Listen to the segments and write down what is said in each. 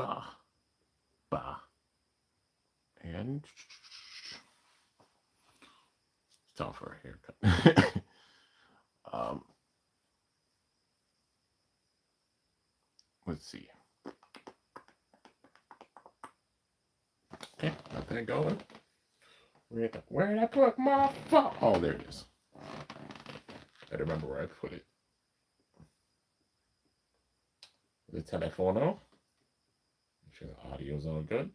Bah. Bah. And it's time for a haircut. um, let's see. Okay, got that going. Where did I put my phone? Oh, there it is. I remember where I put it. The telefono. Make sure the audio's all good. I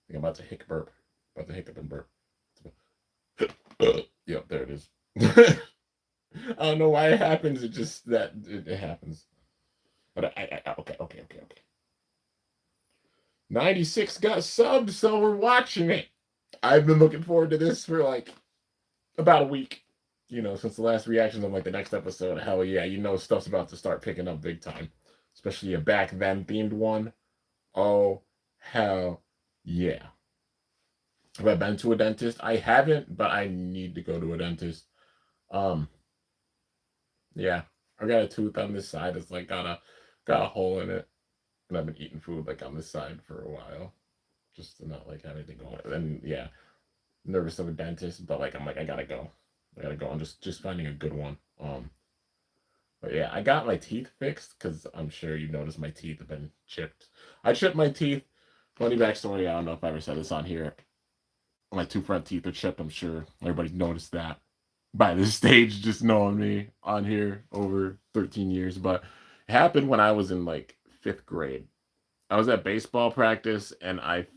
think I'm about to hiccup burp. About to hiccup and burp. Yep, there it is. I don't know why it happens. It just that it happens. But okay. 96 got subs, so we're watching it. I've been looking forward to this for like about a week. Since the last reactions on like the next episode. Hell yeah, stuff's about to start picking up big time. Especially a back then themed one. Oh, hell yeah. Have I been to a dentist? I haven't, but I need to go to a dentist. Yeah. I got a tooth on this side. It's like got a hole in it. And I've been eating food like on this side for a while. Just to not like have anything going. And yeah. Nervous of a dentist, but I'm like, I gotta go. I'm just finding a good one. But yeah, I got my teeth fixed because I'm sure you noticed my teeth have been chipped. I chipped my teeth. Funny backstory, I don't know if I ever said this on here. My two front teeth are chipped. I'm sure everybody's noticed that by this stage, just knowing me on here over 13 years. But it happened when I was in like 5th grade. I was at baseball practice and I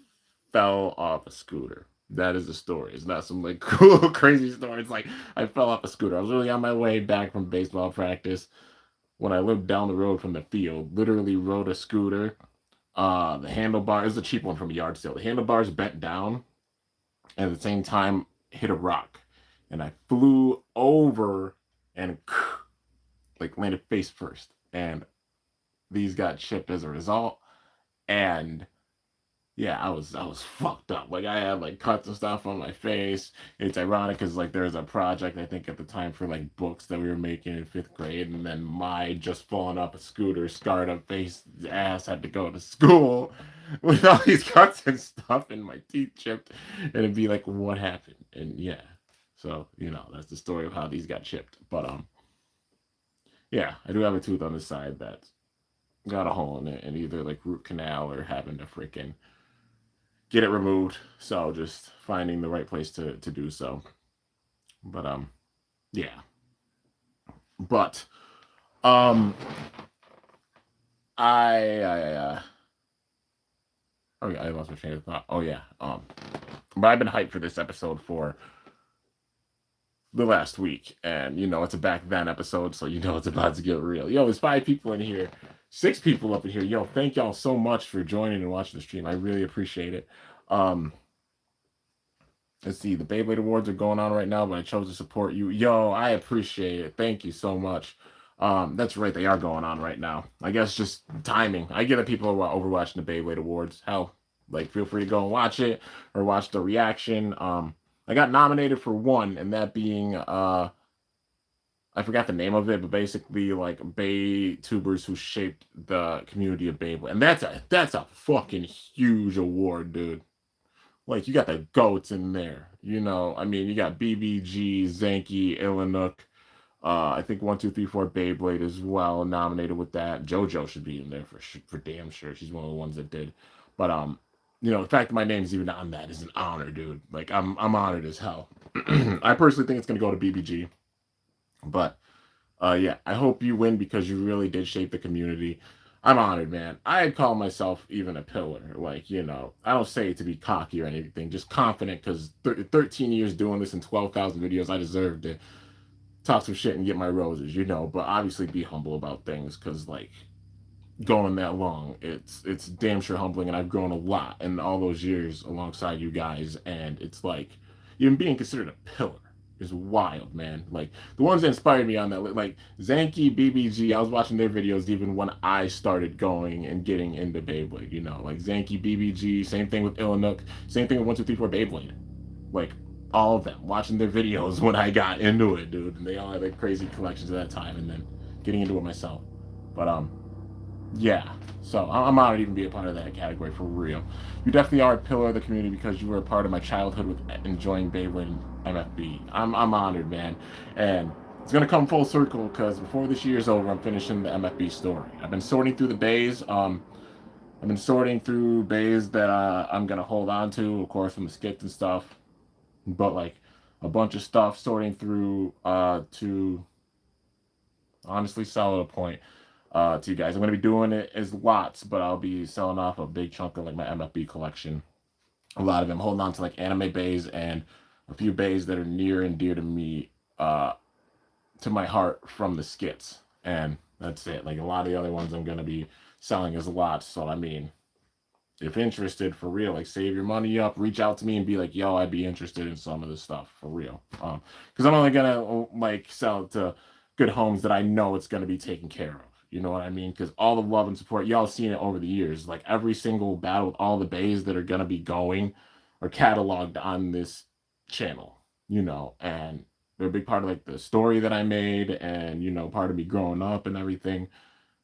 fell off a scooter. That is the story. It's not some like cool, crazy story. It's like I fell off a scooter. I was really on my way back from baseball practice when I lived down the road from the field. Literally rode a scooter. The handlebar is a cheap one from a yard sale. The handlebars bent down, and at the same time hit a rock, and I flew over and like landed face first, and these got chipped as a result. And yeah, I was fucked up. Like I had like cuts and stuff on my face. It's ironic because like there was a project I think at the time for like books that we were making in 5th grade, and then my just falling off a scooter, scarred up face, ass had to go to school with all these cuts and stuff, and my teeth chipped, and it'd be like, what happened? And yeah, so that's the story of how these got chipped. But yeah, I do have a tooth on the side that got a hole in it, and either like root canal or having to freaking get it removed. So just finding the right place to do so. But yeah. But I oh yeah, I lost my train of thought. Oh yeah. But I've been hyped for this episode for the last week, and it's a back then episode, so it's about to get real. Yo, there's 5 people in here, 6 people up in here. Yo, thank y'all so much for joining and watching the stream. I really appreciate it. Let's see, the Beyblade Awards are going on right now, but I chose to support you. Yo, I appreciate it. Thank you so much. That's right, they are going on right now. I guess just timing. I get that people are overwatching the Beyblade Awards. Hell, like feel free to go and watch it or watch the reaction. I got nominated for one, and that being I forgot the name of it, but basically like Bay tubers who shaped the community of Beyblade. And that's a fucking huge award, dude. Like you got the goats in there. I mean, you got BBG, Zanky, Illinook. I think 1, 2, 3, 4 Beyblade as well nominated with that. JoJo should be in there for damn sure. She's one of the ones that did. But the fact that my name's even on that is an honor, dude. Like I'm honored as hell. I personally think it's gonna go to BBG, but yeah, I hope you win because you really did shape the community. I'm honored, man. I'd call myself even a pillar. Like I don't say it to be cocky or anything, just confident because 13 years doing this and 12,000 videos, I deserve to talk some shit and get my roses, But obviously, be humble about things because like going that long, it's damn sure humbling, and I've grown a lot in all those years alongside you guys, and it's like even being considered a pillar is wild, man. Like the ones that inspired me on that, like Zanky, BBG, I was watching their videos even when I started going and getting into Beyblade, like Zanky, BBG, same thing with Illinook, same thing with 1, 2, 3, 4 Beyblade, like all of them, watching their videos when I got into it, dude, and they all had like crazy collections at that time, and then getting into it myself. But yeah. So I'm honored to even be a part of that category for real. You definitely are a pillar of the community because you were a part of my childhood with enjoying Beyblade and MFB. I'm honored, man, and it's gonna come full circle because before this year's over, I'm finishing the MFB story. I've been sorting through the bays. I've been sorting through bays that I'm gonna hold on to, of course, from the skits and stuff. But like a bunch of stuff sorting through to honestly sell at a point to you guys. I'm going to be doing it as lots, but I'll be selling off a big chunk of like my MFB collection. A lot of them holding on to like anime bays and a few bays that are near and dear to me, to my heart from the skits. And that's it. Like a lot of the other ones I'm going to be selling as lots. So, I mean, if interested for real, like save your money up, reach out to me and be like, yo, I'd be interested in some of this stuff for real. Because I'm only gonna like sell it to good homes that I know it's gonna be taken care of. You know what I mean? Because all the love and support, y'all seen it over the years. Like every single battle with all the bays that are gonna be going are cataloged on this channel. You know, and they're a big part of like the story that I made, and you know, part of me growing up and everything.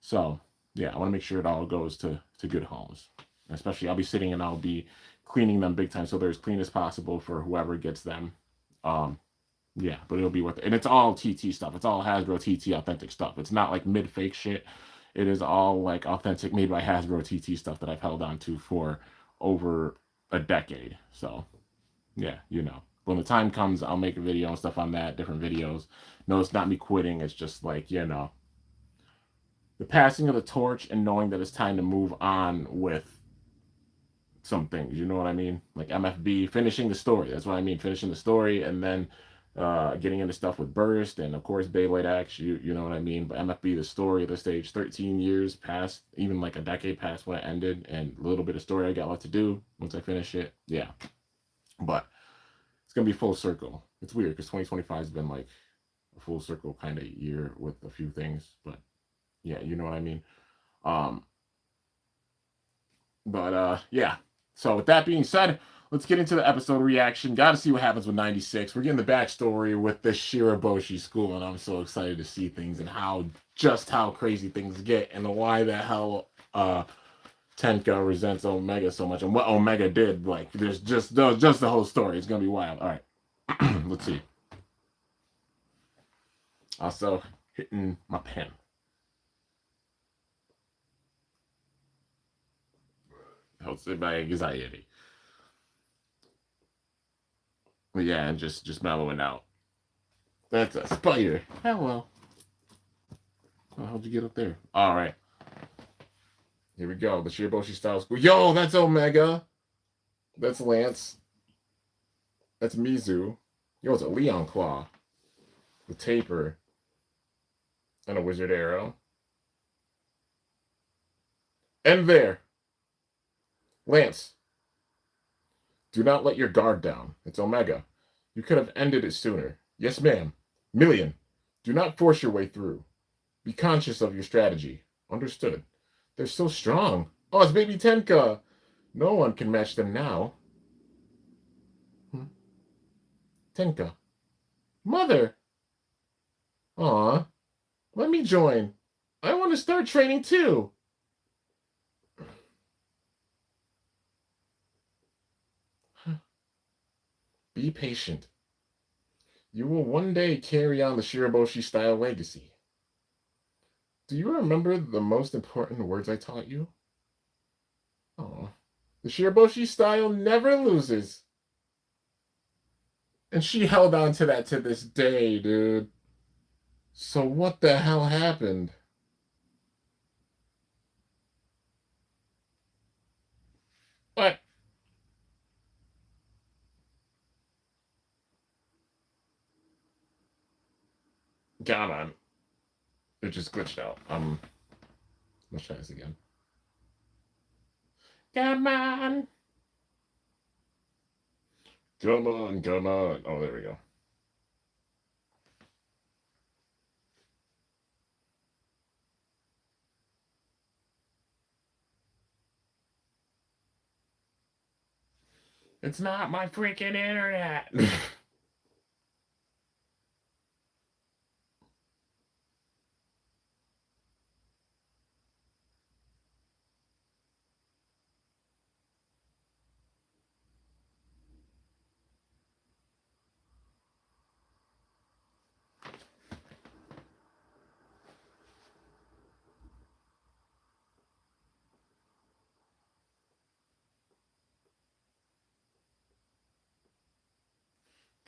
So yeah, I want to make sure it all goes to good homes. Especially, I'll be sitting and I'll be cleaning them big time, so they're as clean as possible for whoever gets them. Um, yeah, but it'll be worth it, and it's all TT stuff. It's all Hasbro TT authentic stuff. It's not like mid fake shit. It is all like authentic, made by Hasbro TT stuff that I've held on to for over a decade. So yeah, you know, when the time comes, I'll make a video and stuff on that, different videos. No, it's not me quitting. It's just like, you know, the passing of the torch and knowing that it's time to move on with some things. You know what I mean? Like MFB, finishing the story. That's what I mean, finishing the story, and then getting into stuff with Burst, and of course Beyblade X. You know what I mean? But MFB, the story of the stage, 13 years past, even like a decade past when it ended, and a little bit of story I got left to do once I finish it. Yeah, but it's gonna be full circle. It's weird because 2025 has been like a full circle kind of year with a few things, but yeah, you know what I mean. Um, but yeah. So with that being said, let's get into the episode reaction. Got to see what happens with 96. We're getting the backstory with the Shiraboshi school, and I'm so excited to see things and how crazy things get, and why the hell Tenka resents Omega so much, and what Omega did. Like, there's just the whole story. It's gonna be wild. All right, let's see. Also hitting my pen. Helps with my anxiety. But yeah, and just mellowing out. That's a spider. Hello. How'd you get up there? All right. Here we go. The Shiraboshi style school. Yo, that's Omega. That's Lance. That's Mizu. Yo, it's a Leon Claw. The Taper. And a Wizard Arrow. And there. Lance. Do not let your guard down. It's Omega. You could have ended it sooner. Yes, ma'am. Million. Do not force your way through. Be conscious of your strategy. Understood. They're so strong. Oh, it's baby Tenka. No one can match them now. Tenka. Mother. Aw. Let me join. I want to start training too. Be patient. You will one day carry on the Shiraboshi style legacy. Do you remember the most important words I taught you? Oh, the Shiraboshi style never loses. And she held on to that to this day, dude. So what the hell happened? What? Come on. It just glitched out. Let's try this again. Come on. Come on, come on. Oh, there we go. It's not my freaking internet.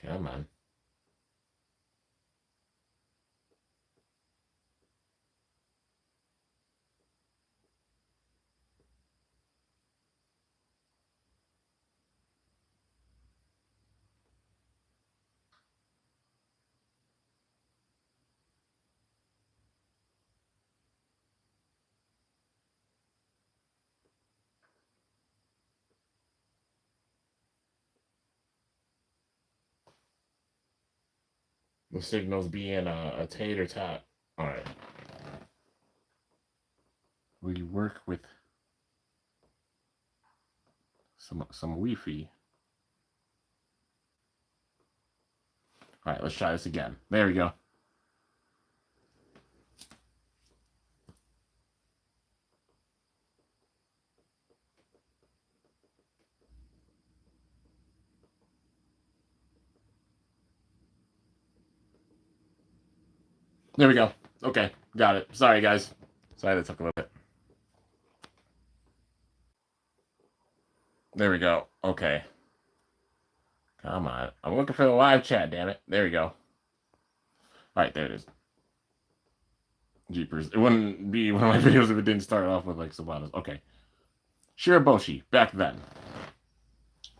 Come on. The signal's being a tater tot. All right. We work with some Wi-Fi. All right, let's try this again. There we go. There we go. Okay, got it. Sorry, guys. Sorry that took a little bit. There we go. Okay. Come on. I'm looking for the live chat, damn it. There we go. All right, there it is. Jeepers. It wouldn't be one of my videos if it didn't start off with like Sabatas. Okay. Shiraboshi, back then.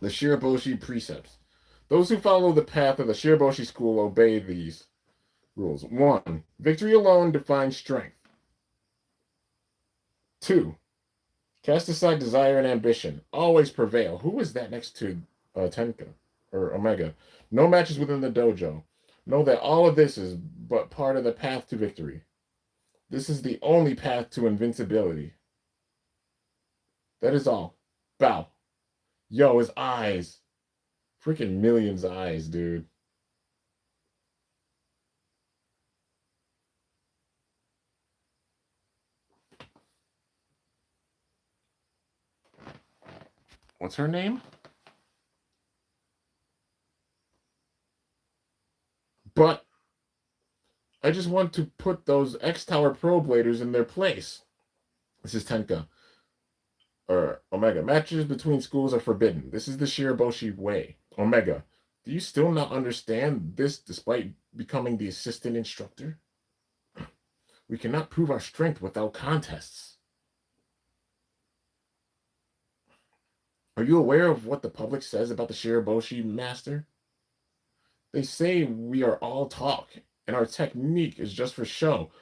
The Shiraboshi precepts. Those who follow the path of the Shiraboshi school obey these rules. 1. Victory alone defines strength. 2. Cast aside desire and ambition. Always prevail. Who is that next to Tenka or Omega? No matches within the dojo. Know that all of this is but part of the path to victory. This is the only path to invincibility. That is all. Bow. Yo, his eyes. Freaking millions of eyes, dude. What's her name? But I just want to put those X-Tower Pro Bladers in their place. This is Tenka. Or Omega. Matches between schools are forbidden. This is the Shiraboshi way. Omega. Do you still not understand this despite becoming the assistant instructor? We cannot prove our strength without contests. Are you aware of what the public says about the Shiraboshi master? They say we are all talk, and our technique is just for show.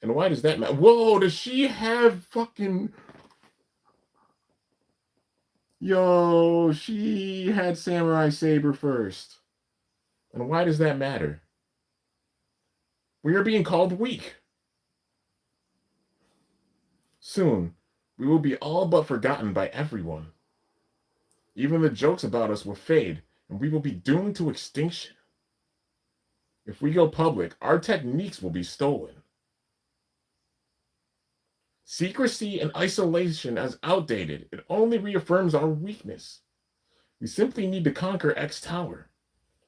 And why does that matter? Whoa, does she have fucking... Yo, she had Samurai Saber first. And why does that matter? We are being called weak. Soon, we will be all but forgotten by everyone. Even the jokes about us will fade, and we will be doomed to extinction. If we go public, our techniques will be stolen. Secrecy and isolation as outdated. It only reaffirms our weakness. We simply need to conquer X Tower.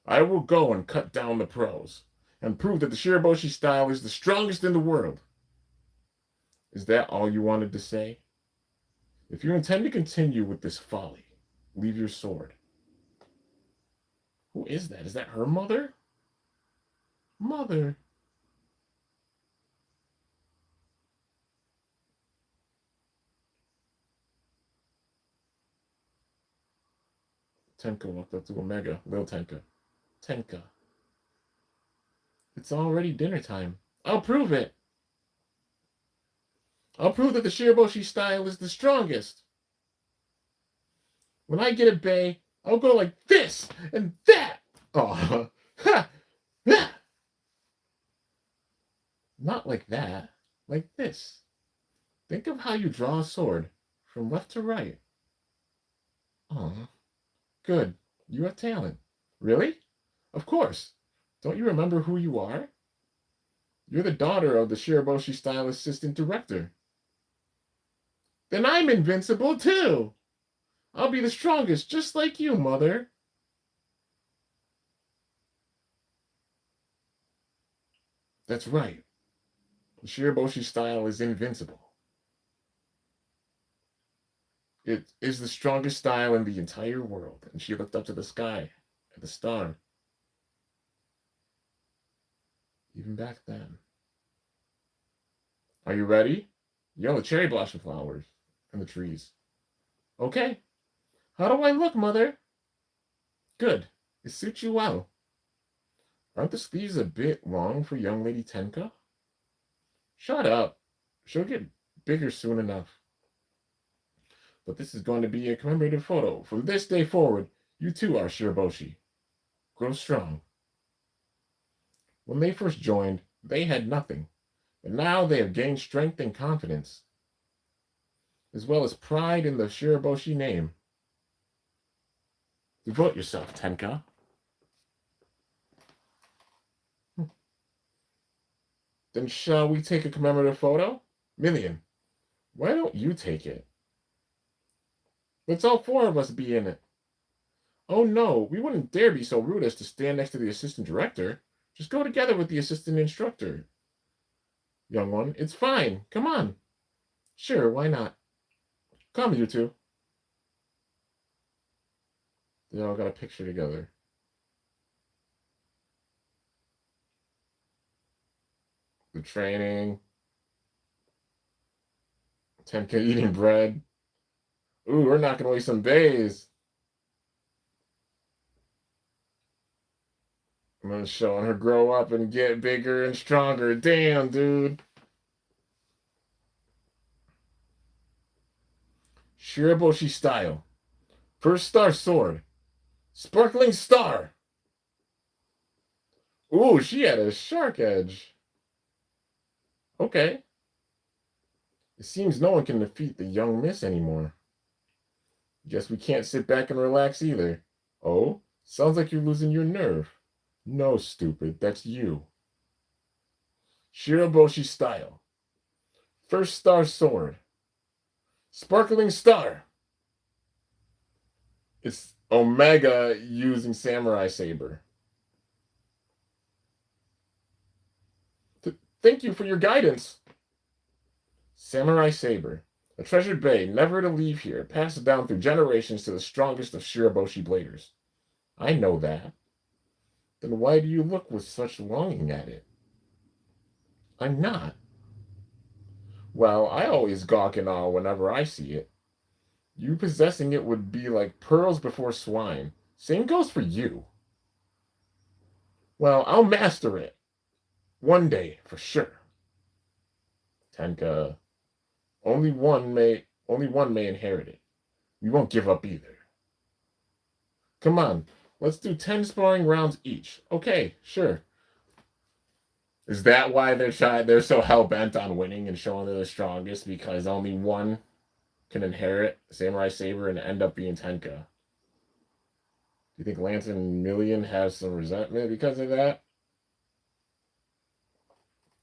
I will go and cut down the pros and prove that the Shiraboshi style is the strongest in the world. Is that all you wanted to say? If you intend to continue with this folly, leave your sword. Who is that? Is that her mother? Mother. Tenka walked up to Omega. Little Tenka. Tenka. It's already dinner time. I'll prove it. I'll prove that the Shiraboshi style is the strongest. When I get a bay, I'll go like this and that. Oh, ha, ha. Not like that. Like this. Think of how you draw a sword from left to right. Oh, good. You have talent. Really? Of course. Don't you remember who you are? You're the daughter of the Shiraboshi style assistant director. Then I'm invincible too. I'll be the strongest, just like you, mother. That's right. The Shiraboshi style is invincible. It is the strongest style in the entire world. And she looked up to the sky, at the star. even back then. Are you ready? Yo, the cherry blossom flowers and the trees. Okay. How do I look, Mother? Good. It suits you well. Aren't the sleeves a bit long for young Lady Tenka? Shut up. She'll get bigger soon enough. But this is going to be a commemorative photo. From this day forward, you too are Shiraboshi. Grow strong. When they first joined, they had nothing. But now they have gained strength and confidence, as well as pride in the Shiraboshi name. Devote yourself, Tenka. Then shall we take a commemorative photo? Million, why don't you take it? Let's all four of us be in it. Oh no, we wouldn't dare be so rude as to stand next to the assistant director. Just go together with the assistant instructor. Young one, it's fine. Come on. Sure, why not? Come, you two. They all got a picture together. The training. Tenka eating bread. Ooh, we're knocking away some bays. I'm gonna showing her grow up and get bigger and stronger. Damn, dude. Shiraboshi style. First star sword. Sparkling star. Ooh, she had a shark edge. Okay. It seems no one can defeat the young miss anymore. Guess we can't sit back and relax either. Oh, sounds like you're losing your nerve. No, stupid, that's you. Shiraboshi style. First star sword. Sparkling star. It's Omega using samurai saber. Thank you for your guidance. Samurai saber. A treasured bay, never to leave here, passed down through generations to the strongest of Shiraboshi bladers. I know that. Then why do you look with such longing at it? I'm not. Well, I always gawk and awe whenever I see it. You possessing it would be like pearls before swine. Same goes for you. Well, I'll master it. One day, for sure. Tenka, only one may inherit it. We won't give up either. Come on, let's do 10 sparring rounds each. Okay, sure. Is that why they're so hell-bent on winning and showing they're the strongest? Because only one can inherit Samurai Saber and end up being Tenka. Do you think Lance and Million have some resentment because of that?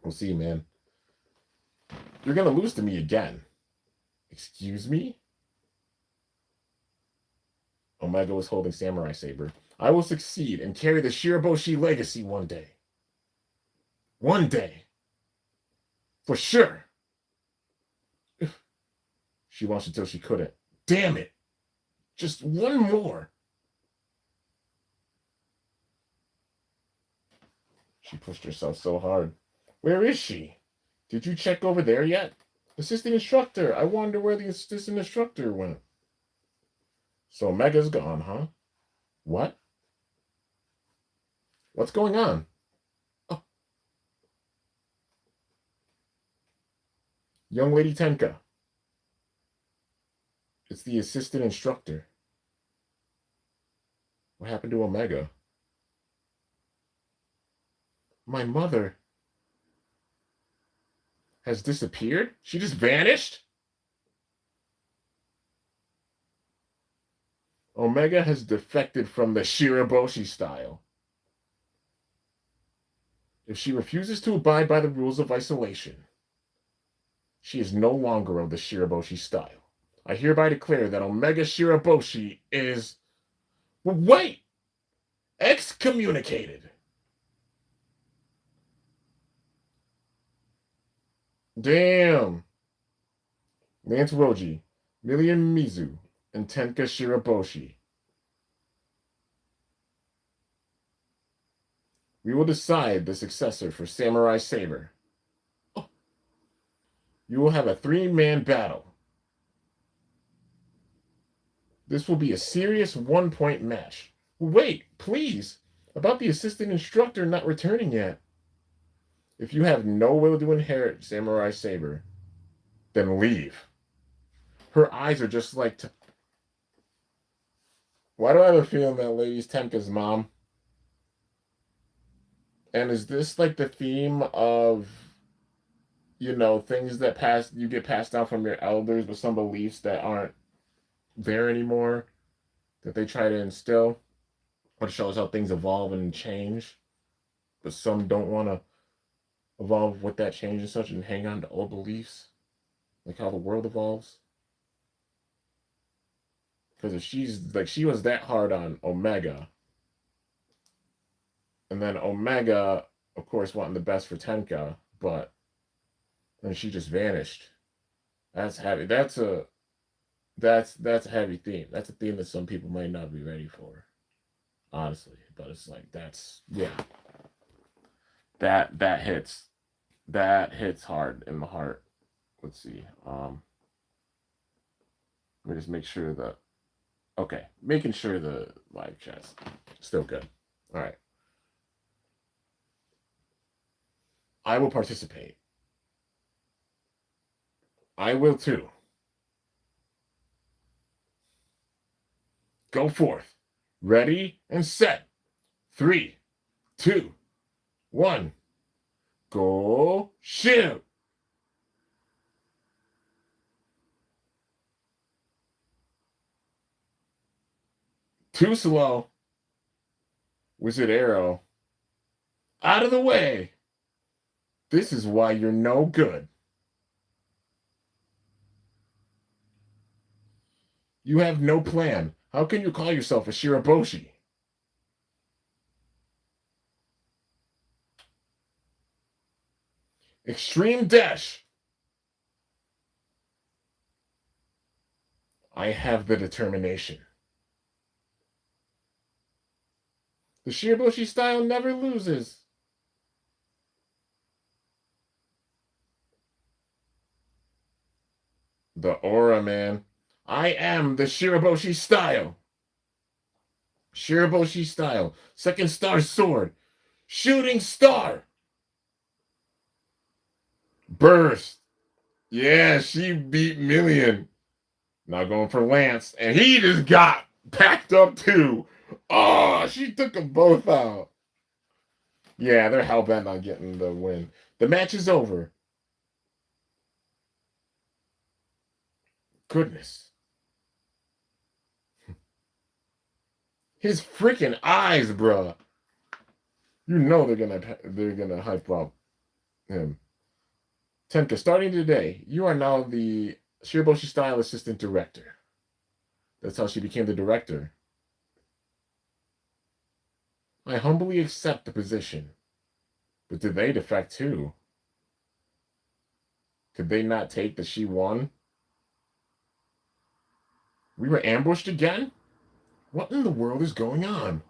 We'll see, man. You're going to lose to me again. Excuse me? Omega was holding Samurai Saber. I will succeed and carry the Shiraboshi legacy one day. One day. For sure. She wants it till she couldn't. Damn it. Just one more. She pushed herself so hard. Where is she? Did you check over there yet? Assistant instructor. I wonder where the assistant instructor went. So Omega's gone, huh? What? What's going on? Oh. Young Lady Tenka. It's the assistant instructor. What happened to Omega? My mother has disappeared? She just vanished? Omega has defected from the Shiraboshi style. If she refuses to abide by the rules of isolation, she is no longer of the Shiraboshi style. I hereby declare that Omega Shiraboshi is... Wait! Excommunicated! Damn! Lance Roji, Million Mizu, and Tenka Shiraboshi. We will decide the successor for Samurai Saber. Oh. You will have a 3-man battle. This will be a serious 1-point match. Wait, please. About the assistant instructor not returning yet. If you have no will to inherit Samurai Saber, then leave. Her eyes are just like... Why do I have a feeling that lady's Tenka's mom? And is this like the theme of, things that you get passed down from your elders, but some beliefs that aren't there anymore that they try to instill? What shows how things evolve and change, but some don't want to evolve with that change and such and hang on to old beliefs, like how the world evolves. Because if she was that hard on Omega, and then Omega, of course, wanting the best for Tenka, but then she just vanished. That's heavy. That's a heavy theme. That's a theme that some people might not be ready for, honestly. But it's like that hits hard in the heart. Let's see. Let me just make sure that. Okay, making sure the live chat's still good. All right. I will participate. I will too. Go forth. Ready and set. 3, 2, 1. Go shoot. Too slow. Wizard Arrow. Out of the way. This is why you're no good. You have no plan. How can you call yourself a Shiraboshi? Extreme dash. I have the determination. The Shiraboshi style never loses. The aura, man. I am the Shiraboshi style. Shiraboshi style. Second star sword. Shooting star. Burst. Yeah, she beat Million. Now going for Lance. And he just got packed up too. Oh, she took them both out. Yeah, they're hell-bent on getting the win. The match is over. Goodness. His freaking eyes, bruh. You know they're gonna hype up him. Tenka, starting today, you are now the Shiraboshi style assistant director. That's how she became the director. I humbly accept the position. But did they defect too? Could they not take that she won? We were ambushed again? What in the world is going on?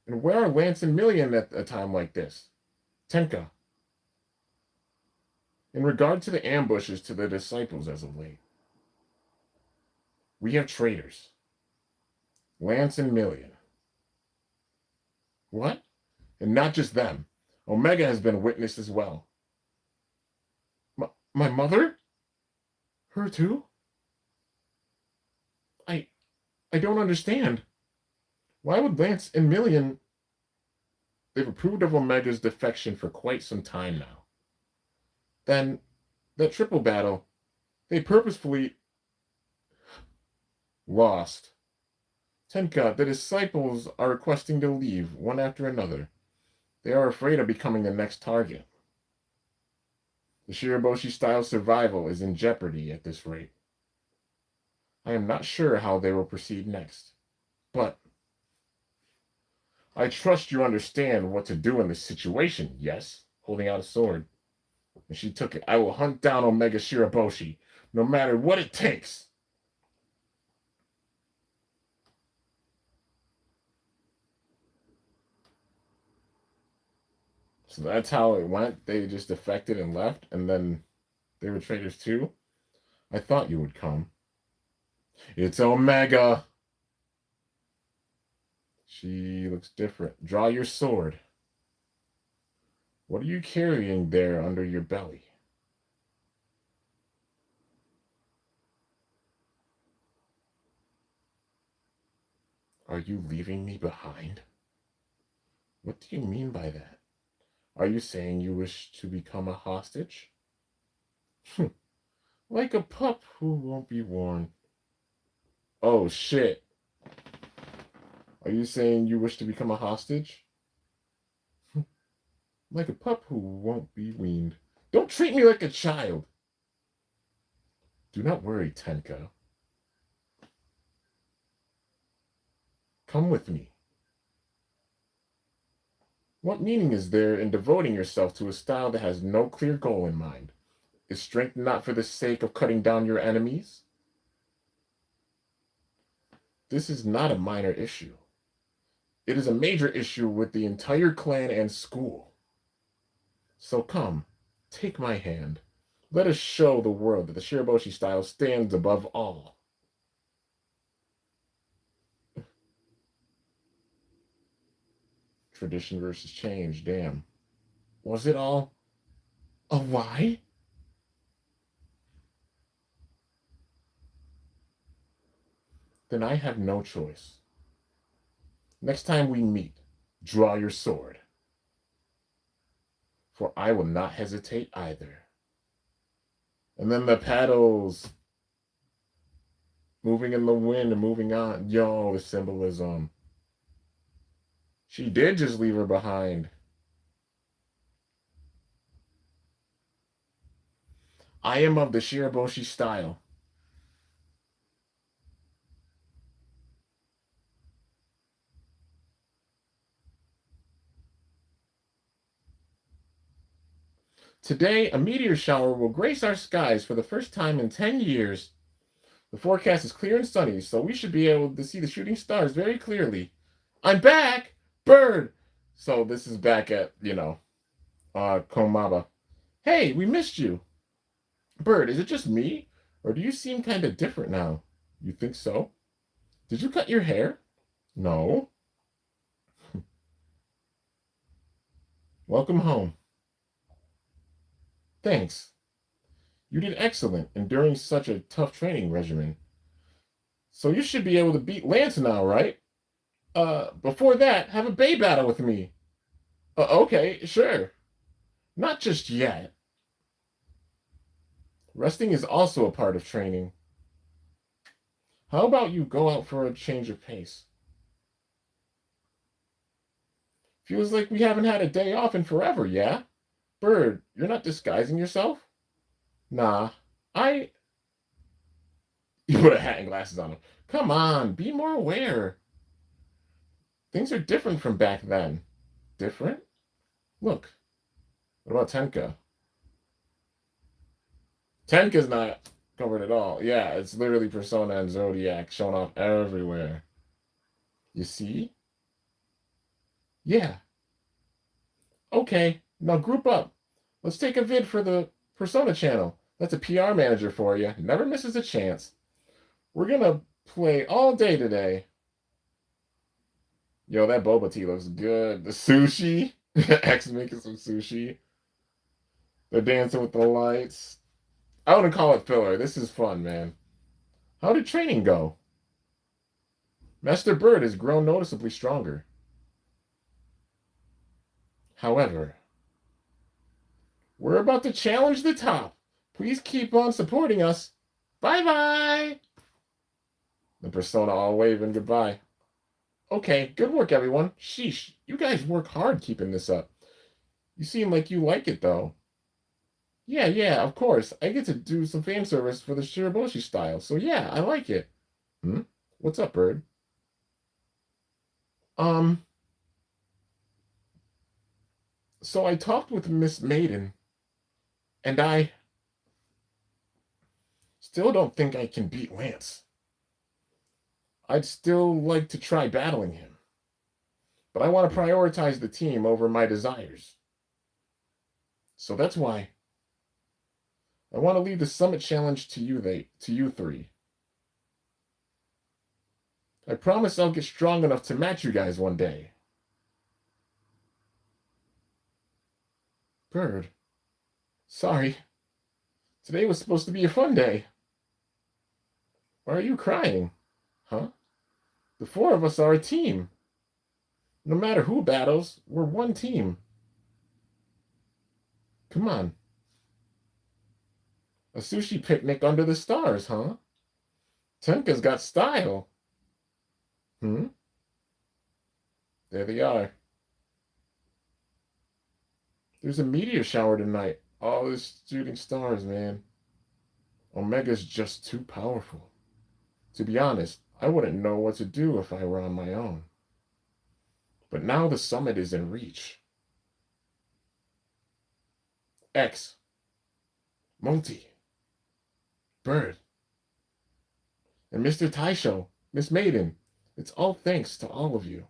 And where are Lance and Million at a time like this? Tenka. In regard to the ambushes to the disciples as of late, we have traitors. Lance and Million. What? And not just them. Omega has been witnessed as well. My mother? Her too? I don't understand. Why would Lance and Million... They've approved of Omega's defection for quite some time now. Then, that triple battle, they purposefully lost. Tenka, the disciples are requesting to leave, one after another. They are afraid of becoming the next target. The Shiraboshi-style survival is in jeopardy at this rate. I am not sure how they will proceed next, but I trust you understand what to do in this situation, yes? Holding out a sword. And she took it. I will hunt down Omega Shiraboshi, no matter what it takes. So that's how it went. They just defected and left, and then they were traitors too. I thought you would come. It's Omega. She looks different. Draw your sword. What are you carrying there under your belly? Are you leaving me behind? What do you mean by that? Are you saying you wish to become a hostage? Like a pup who won't be worn. Oh shit. Are you saying you wish to become a hostage? Like a pup who won't be weaned. Don't treat me like a child. Do not worry, Tenka. Come with me. What meaning is there in devoting yourself to a style that has no clear goal in mind? Is strength not for the sake of cutting down your enemies? This is not a minor issue. It is a major issue with the entire clan and school. So come, take my hand. Let us show the world that the Shiraboshi style stands above all. Tradition versus change, damn. Was it all a lie? Then I have no choice. Next time we meet, draw your sword. For I will not hesitate either. And then the paddles moving in the wind and moving on. Yo, the symbolism. She did just leave her behind. I am of the Shiraboshi style. Today, a meteor shower will grace our skies for the first time in 10 years. The forecast is clear and sunny, so we should be able to see the shooting stars very clearly. I'm back! Bird! So this is back at, Komaba. Hey, we missed you. Bird, is it just me? Or do you seem kind of different now? You think so? Did you cut your hair? No. Welcome home. Thanks. You did excellent enduring such a tough training regimen. So you should be able to beat Lance now, right? Before that, have a bay battle with me. Okay, sure. Not just yet. Resting is also a part of training. How about you go out for a change of pace? Feels like we haven't had a day off in forever, yeah? Bird, you're not disguising yourself? Nah, I. You put a hat and glasses on him. Come on, be more aware. Things are different from back then. Different? Look. What about Tenka? Tenka's not covered at all. Yeah, it's literally Persona and Zodiac shown off everywhere. You see? Yeah. Okay, now group up. Let's take a vid for the Persona channel. That's a PR manager for you. Never misses a chance. We're gonna play all day today. Yo, that boba tea looks good. The sushi. X making some sushi. They're dancing with the lights. I wouldn't call it filler. This is fun, man. How did training go? Master Bird has grown noticeably stronger. However, we're about to challenge the top. Please keep on supporting us. Bye-bye. The Persona all waving goodbye. Okay, good work, everyone. Sheesh, you guys work hard keeping this up. You seem like you like it, though. Yeah, of course. I get to do some fan service for the Shiraboshi style, so yeah, I like it. What's up, Bird? So I talked with Miss Maiden, and I still don't think I can beat Lance. I'd still like to try battling him, but I want to prioritize the team over my desires. So that's why I want to leave the summit challenge to you three. I promise I'll get strong enough to match you guys one day. Bird. Sorry. Today was supposed to be a fun day. Why are you crying? Huh? The four of us are a team. No matter who battles, we're one team. Come on. A sushi picnic under the stars, huh? Tenka's got style. Hmm? There they are. There's a meteor shower tonight. All this shooting stars, man. Omega's just too powerful. To be honest, I wouldn't know what to do if I were on my own. But now the summit is in reach. X, Monty, Bird, and Mr. Taisho, Miss Maiden. It's all thanks to all of you.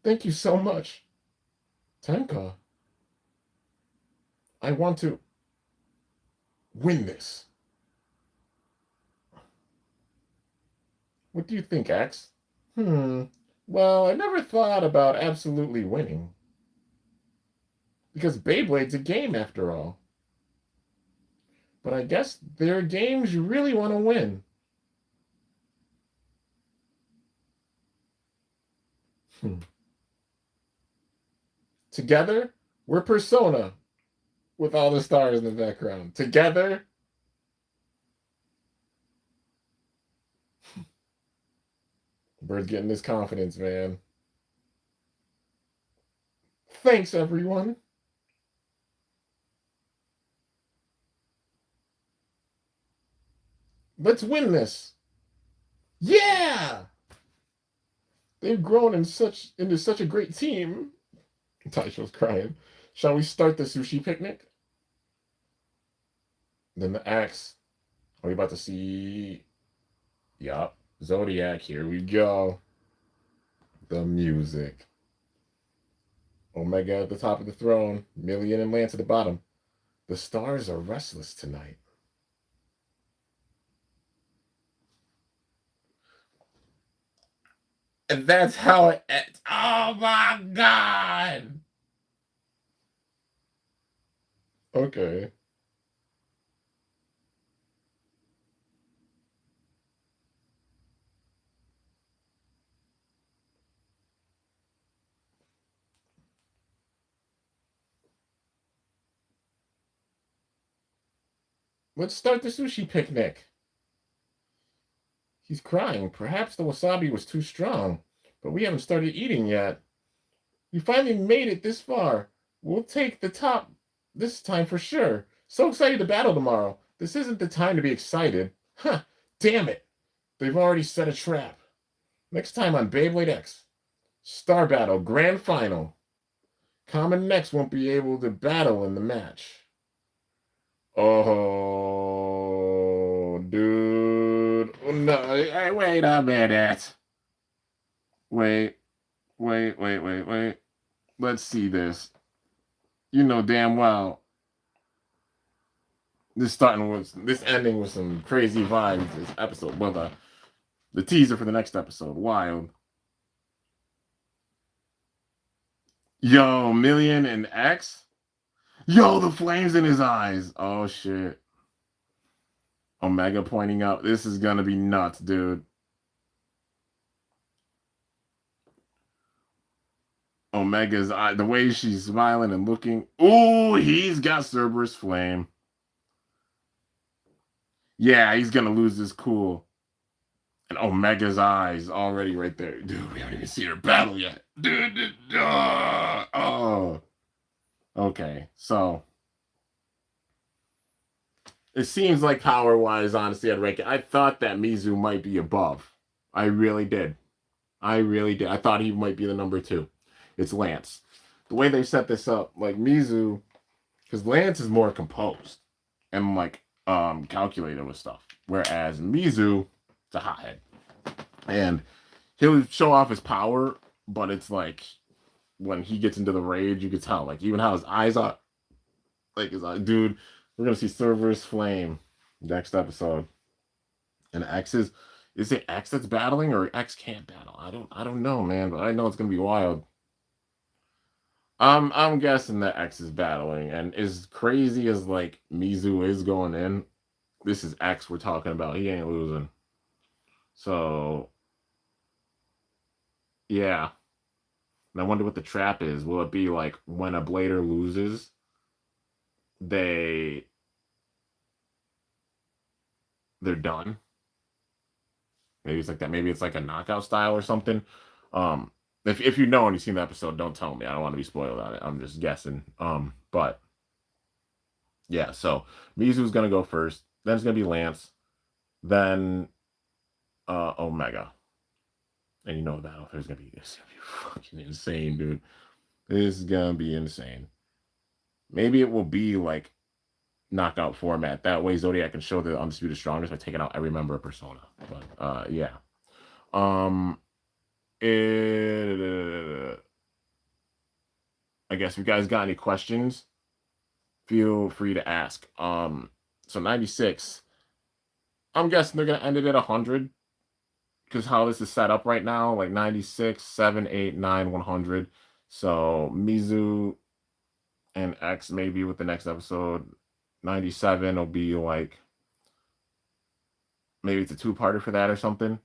Thank you so much. Tenka, I want to win this. What do you think, X? Well, I never thought about absolutely winning. Because Beyblade's a game after all. But I guess there are games you really want to win. Together, we're Persona. With all the stars in the background. Together. Bird's getting his confidence, man. Thanks, everyone. Let's win this. Yeah! They've grown into such a great team. Taisho's crying. Shall we start the sushi picnic? Then the axe. Are we about to see? Yup. Zodiac, here we go. The music. Omega at the top of the throne. Million and Lance at the bottom. The stars are restless tonight. And that's how it ends. Oh my god! Okay. Let's start the sushi picnic. He's crying. Perhaps the wasabi was too strong, but we haven't started eating yet. We finally made it this far. We'll take the top this time for sure. So excited to battle tomorrow. This isn't the time to be excited. Huh, damn it. They've already set a trap. Next time on Beyblade X. Star Battle Grand Final. Common Next won't be able to battle in the match. Oh, dude. No, hey, wait a minute. Wait. Let's see this. You know damn well this ending with some crazy vibes. This episode, well, the teaser for the next episode, wild. Yo, Million and X. Yo, the flames in his eyes. Oh shit. Omega pointing out. This is gonna be nuts, dude. Omega's eye, the way she's smiling and looking. Ooh, he's got Cerberus Flame. Yeah, he's gonna lose his cool. And Omega's eyes already right there. Dude, we haven't even seen her battle yet. Dude, oh. Okay, so it seems like power-wise, honestly, I'd rank it. I thought that Mizu might be above. I really did. I thought he might be the number 2. It's Lance. The way they set this up, like Mizu, because Lance is more composed and like calculated with stuff, whereas Mizu, it's a hothead, and he'll show off his power, but it's like when he gets into the rage, you could tell, like, even how his eyes are, like, his eye, dude. We're gonna see Cerberus Flame next episode, and X is it X that's battling or X can't battle? I don't know, man, but I know it's gonna be wild. I'm guessing that X is battling, and as crazy as like Mizu is going in, this is X we're talking about. He ain't losing. So yeah. And I wonder what the trap is. Will it be like when a blader loses, they they're done? Maybe it's like that. Maybe it's like a knockout style or something. If you know and you've seen the episode, don't tell me. I don't want to be spoiled on it. I'm just guessing. But yeah, so Mizu's gonna go first. Then it's gonna be Lance. Then Omega. And you know that there's gonna be fucking insane, dude. This is gonna be insane. Maybe it will be like knockout format. That way Zodiac can show the undisputed strongest by taking out every member of Persona. But yeah. Um I guess if you guys got any questions, feel free to ask. So 96. I'm guessing they're gonna end it at 100. Because how this is set up right now, like 96, 7, 8, 9, 100. So Mizu and X maybe with the next episode. 97 will be like maybe it's a two-parter for that or something.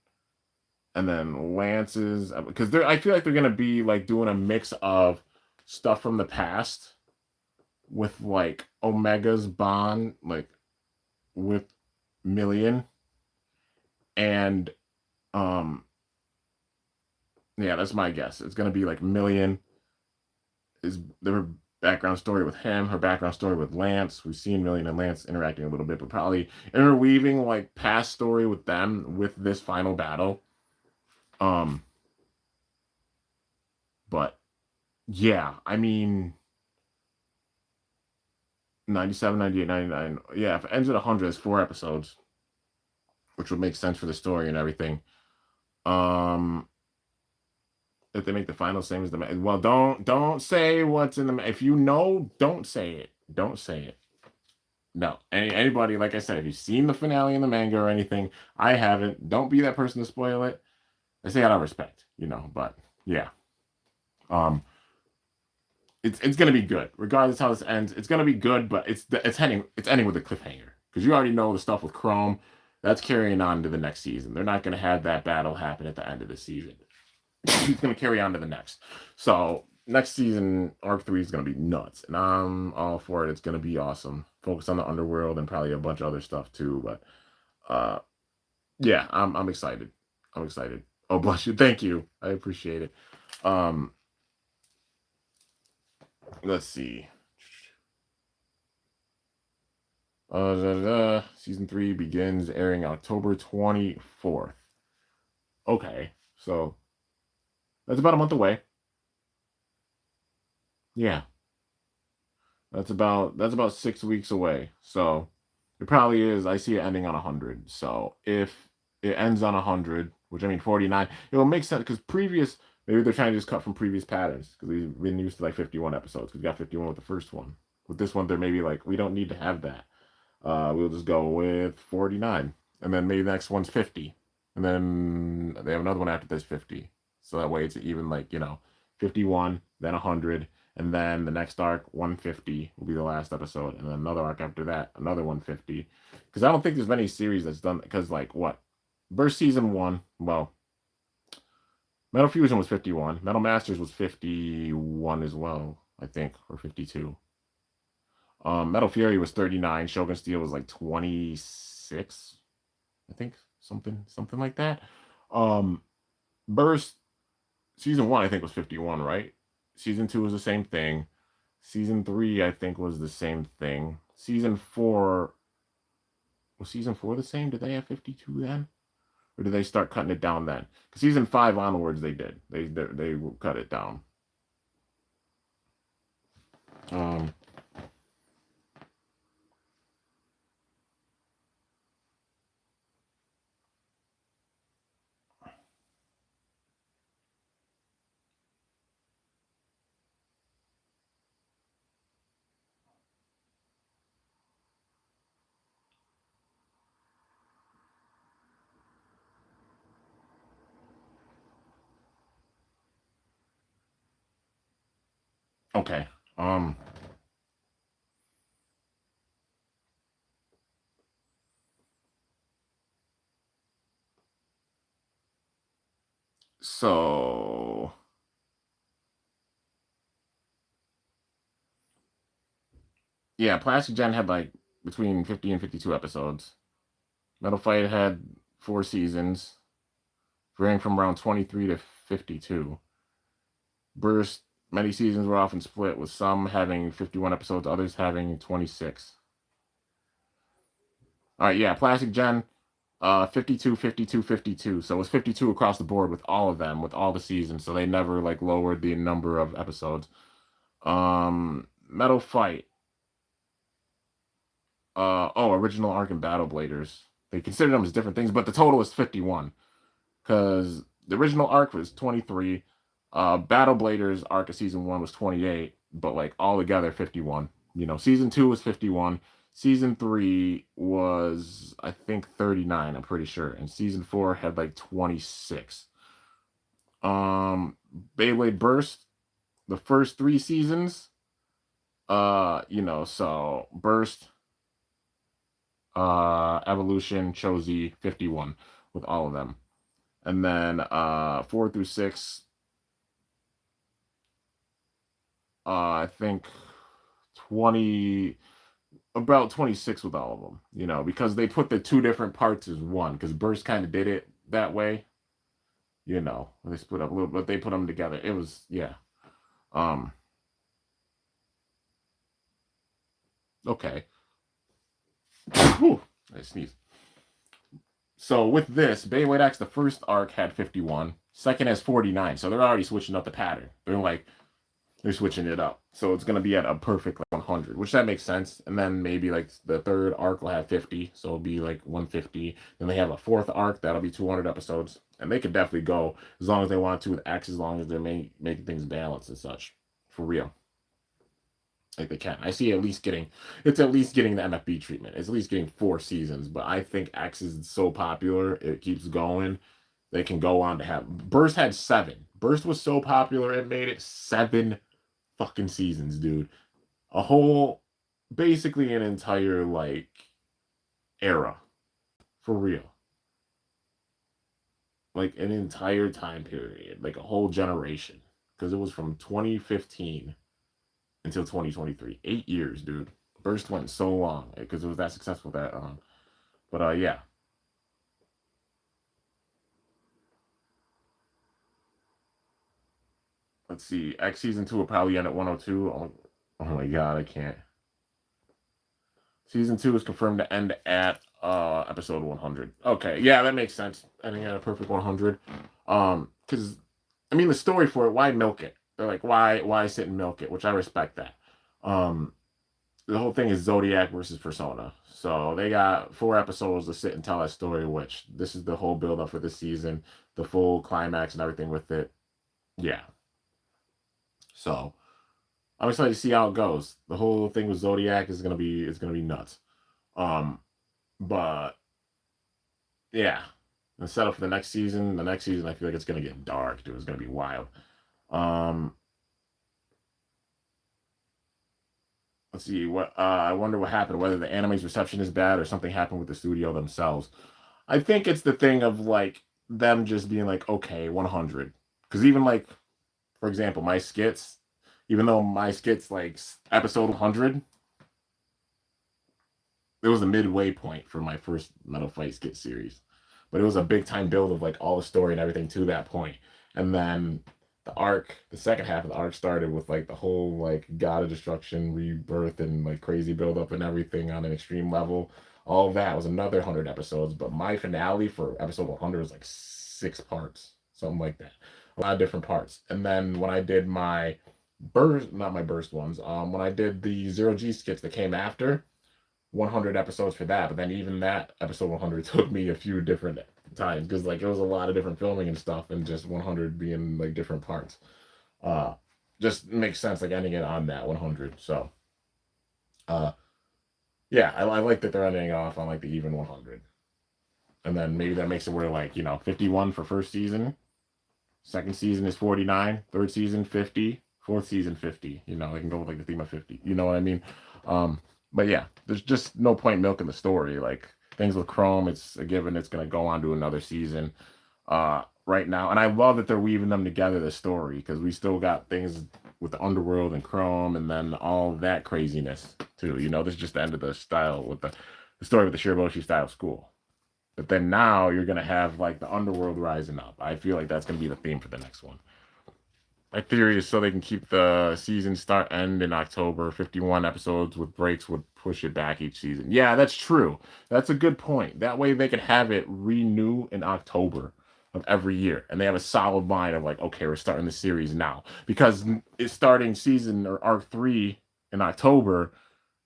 And then Lance's, because they're I feel like they're gonna be like doing a mix of stuff from the past with like Omega's bond, like with Million, and yeah, that's my guess. It's gonna be like Million is their background story with him, her background story with Lance. We've seen Million and Lance interacting a little bit, but probably interweaving like past story with them with this final battle. But yeah, I mean 97, 98, 99. Yeah, if it ends at 100, it's 4 episodes, which would make sense for the story and everything. Um, if they make the final same as the well, don't say what's in the if you know, don't say it. Don't say it. No, anybody, like I said, if you've seen the finale in the manga or anything, I haven't. Don't be that person to spoil it. I say out of respect, but yeah. Um, it's gonna be good regardless how this ends. It's gonna be good, but it's ending with a cliffhanger because you already know the stuff with Chrome that's carrying on to the next season. They're not gonna have that battle happen at the end of the season. It's gonna carry on to the next. So next season, arc 3 is gonna be nuts, and I'm all for it. It's gonna be awesome. Focus on the underworld and probably a bunch of other stuff too. But yeah, I'm excited. I'm excited. Oh, bless you. Thank you. I appreciate it. Let's see. Season 3 begins airing October 24th. Okay, so that's about a month away. Yeah, that's about 6 weeks away. So it probably is. I see it ending on 100. So if it ends on 100, which I mean 49, it will make sense because maybe they're trying to just cut from previous patterns because we've been used to like 51 episodes because we got 51 with the first one. With this one, they're maybe like we don't need to have that. We'll just go with 49, and then maybe the next one's 50, and then they have another one after this 50. So that way it's even 51, then 100, and then the next arc 150 will be the last episode, and then another arc after that, another 150. Because I don't think there's many series that's done because what Burst season 1, well, Metal Fusion was 51, Metal Masters was 51 as well, I think, or 52. Metal Fury was 39. Shogun Steel was like 26, I think, something like that. Burst season 1, I think, was 51, right? Season 2 was the same thing. Season 3, I think, was the same thing. Season 4 was season 4 the same? Did they have 52 then, or did they start cutting it down then? Because season 5 onwards, they did. They cut it down. Okay. So yeah, Plastic Gen had like between 50 and 52 episodes. Metal Fight had 4 seasons, varying from around 23 to 52. Burst, many seasons were often split, with some having 51 episodes, others having 26. All right, yeah, Plastic Gen, 52, 52, 52. So it was 52 across the board with all of them, with all the seasons. So they never like lowered the number of episodes. Metal Fight. Original Arc and Battle Bladers. They consider them as different things, but the total is 51. Because the original arc was 23. Battle Bladers arc of season 1 was 28, but like all together 51. You know, season 2 was 51. Season 3 was, I think, 39, I'm pretty sure. And season 4 had like 26. Beyblade Burst, the first 3 seasons, so Burst, Evolution, Chozy, 51 with all of them. And then 4 through 6, I think 20, about 26 with all of them, because they put the 2 different parts as one, because Burst kind of did it that way, they split up a little, but they put them together. It was, yeah. Okay. Whew, I sneezed. So with this, Beyblade X, the first arc had 51, second has 49, so they're already switching up the pattern. They're switching it up. So it's going to be at a perfect like 100, which that makes sense. And then maybe like the third arc will have 50. So it'll be like 150. Then they have a fourth arc. That'll be 200 episodes. And they could definitely go as long as they want to with X, as long as they're making things balanced and such. For real. Like they can. I see it's at least getting the MFB treatment. It's at least getting 4 seasons. But I think X is so popular. It keeps going. They can go on to have. Burst had 7. Burst was so popular. It made it 7 fucking seasons, dude. A whole, basically an entire like era, for real. Like an entire time period, like a whole generation, because it was from 2015 until 2023. 8 years, dude. Burst went so long because it was that successful that but yeah. Let's see. X season 2 will probably end at 102. Oh my god, I can't. Season 2 is confirmed to end at episode 100. Okay, yeah, that makes sense. Ending at a perfect 100. Because I mean the story for it, why milk it? They're like, why sit and milk it? Which I respect that. Um, the whole thing is Zodiac versus Persona. So they got 4 episodes to sit and tell that story, which this is the whole build up for this season, the full climax and everything with it. Yeah. So I'm excited to see how it goes. The whole thing with Zodiac is gonna be nuts. Um, but yeah, the setup for the next season. The next season, I feel like it's gonna get dark, dude. It's gonna be wild. Um, let's see what. I wonder what happened. Whether the anime's reception is bad or something happened with the studio themselves. I think it's the thing of like them just being like, okay, 100. Because even like, for example, my skits, even though my skits like episode 100, it was a midway point for my first Metal Fight skit series, but it was a big time build of like all the story and everything to that point. And then the second half of the arc started with like the whole like God of Destruction rebirth and like crazy build up and everything on an extreme level. All of that was another 100 episodes, but my finale for episode 100 was like 6 parts, something like that. A lot of different parts. And then when I did my burst, not my burst ones, when I did the Zero G skits that came after, 100 episodes for that, but then even that episode 100 took me a few different times because like it was a lot of different filming and stuff, and just 100 being like different parts uh just makes sense, like ending it on that 100. So uh yeah, I like that they're ending off on like the even 100, and then maybe that makes it where like 51 for first season, second season is 49, third season 50, Fourth season 50. You know, they can go with like the theme of 50. You know what I mean? But yeah, there's just no point milking the story. Like things with Chrome, it's a given it's gonna go on to another season right now. And I love that they're weaving them together, the story, because we still got things with the underworld and Chrome and then all that craziness too. You know, this is just the end of the style with the story with the Shiraboshi style school. But then now you're gonna have like the underworld rising up. I feel like that's gonna be the theme for the next one. My theory is so they can keep the season end in October. 51 episodes with breaks would push it back each season. Yeah, that's true. That's a good point. That way they can have it renew in October of every year, and they have a solid line of like, okay, we're starting the series now because it's starting season or arc 3 in October.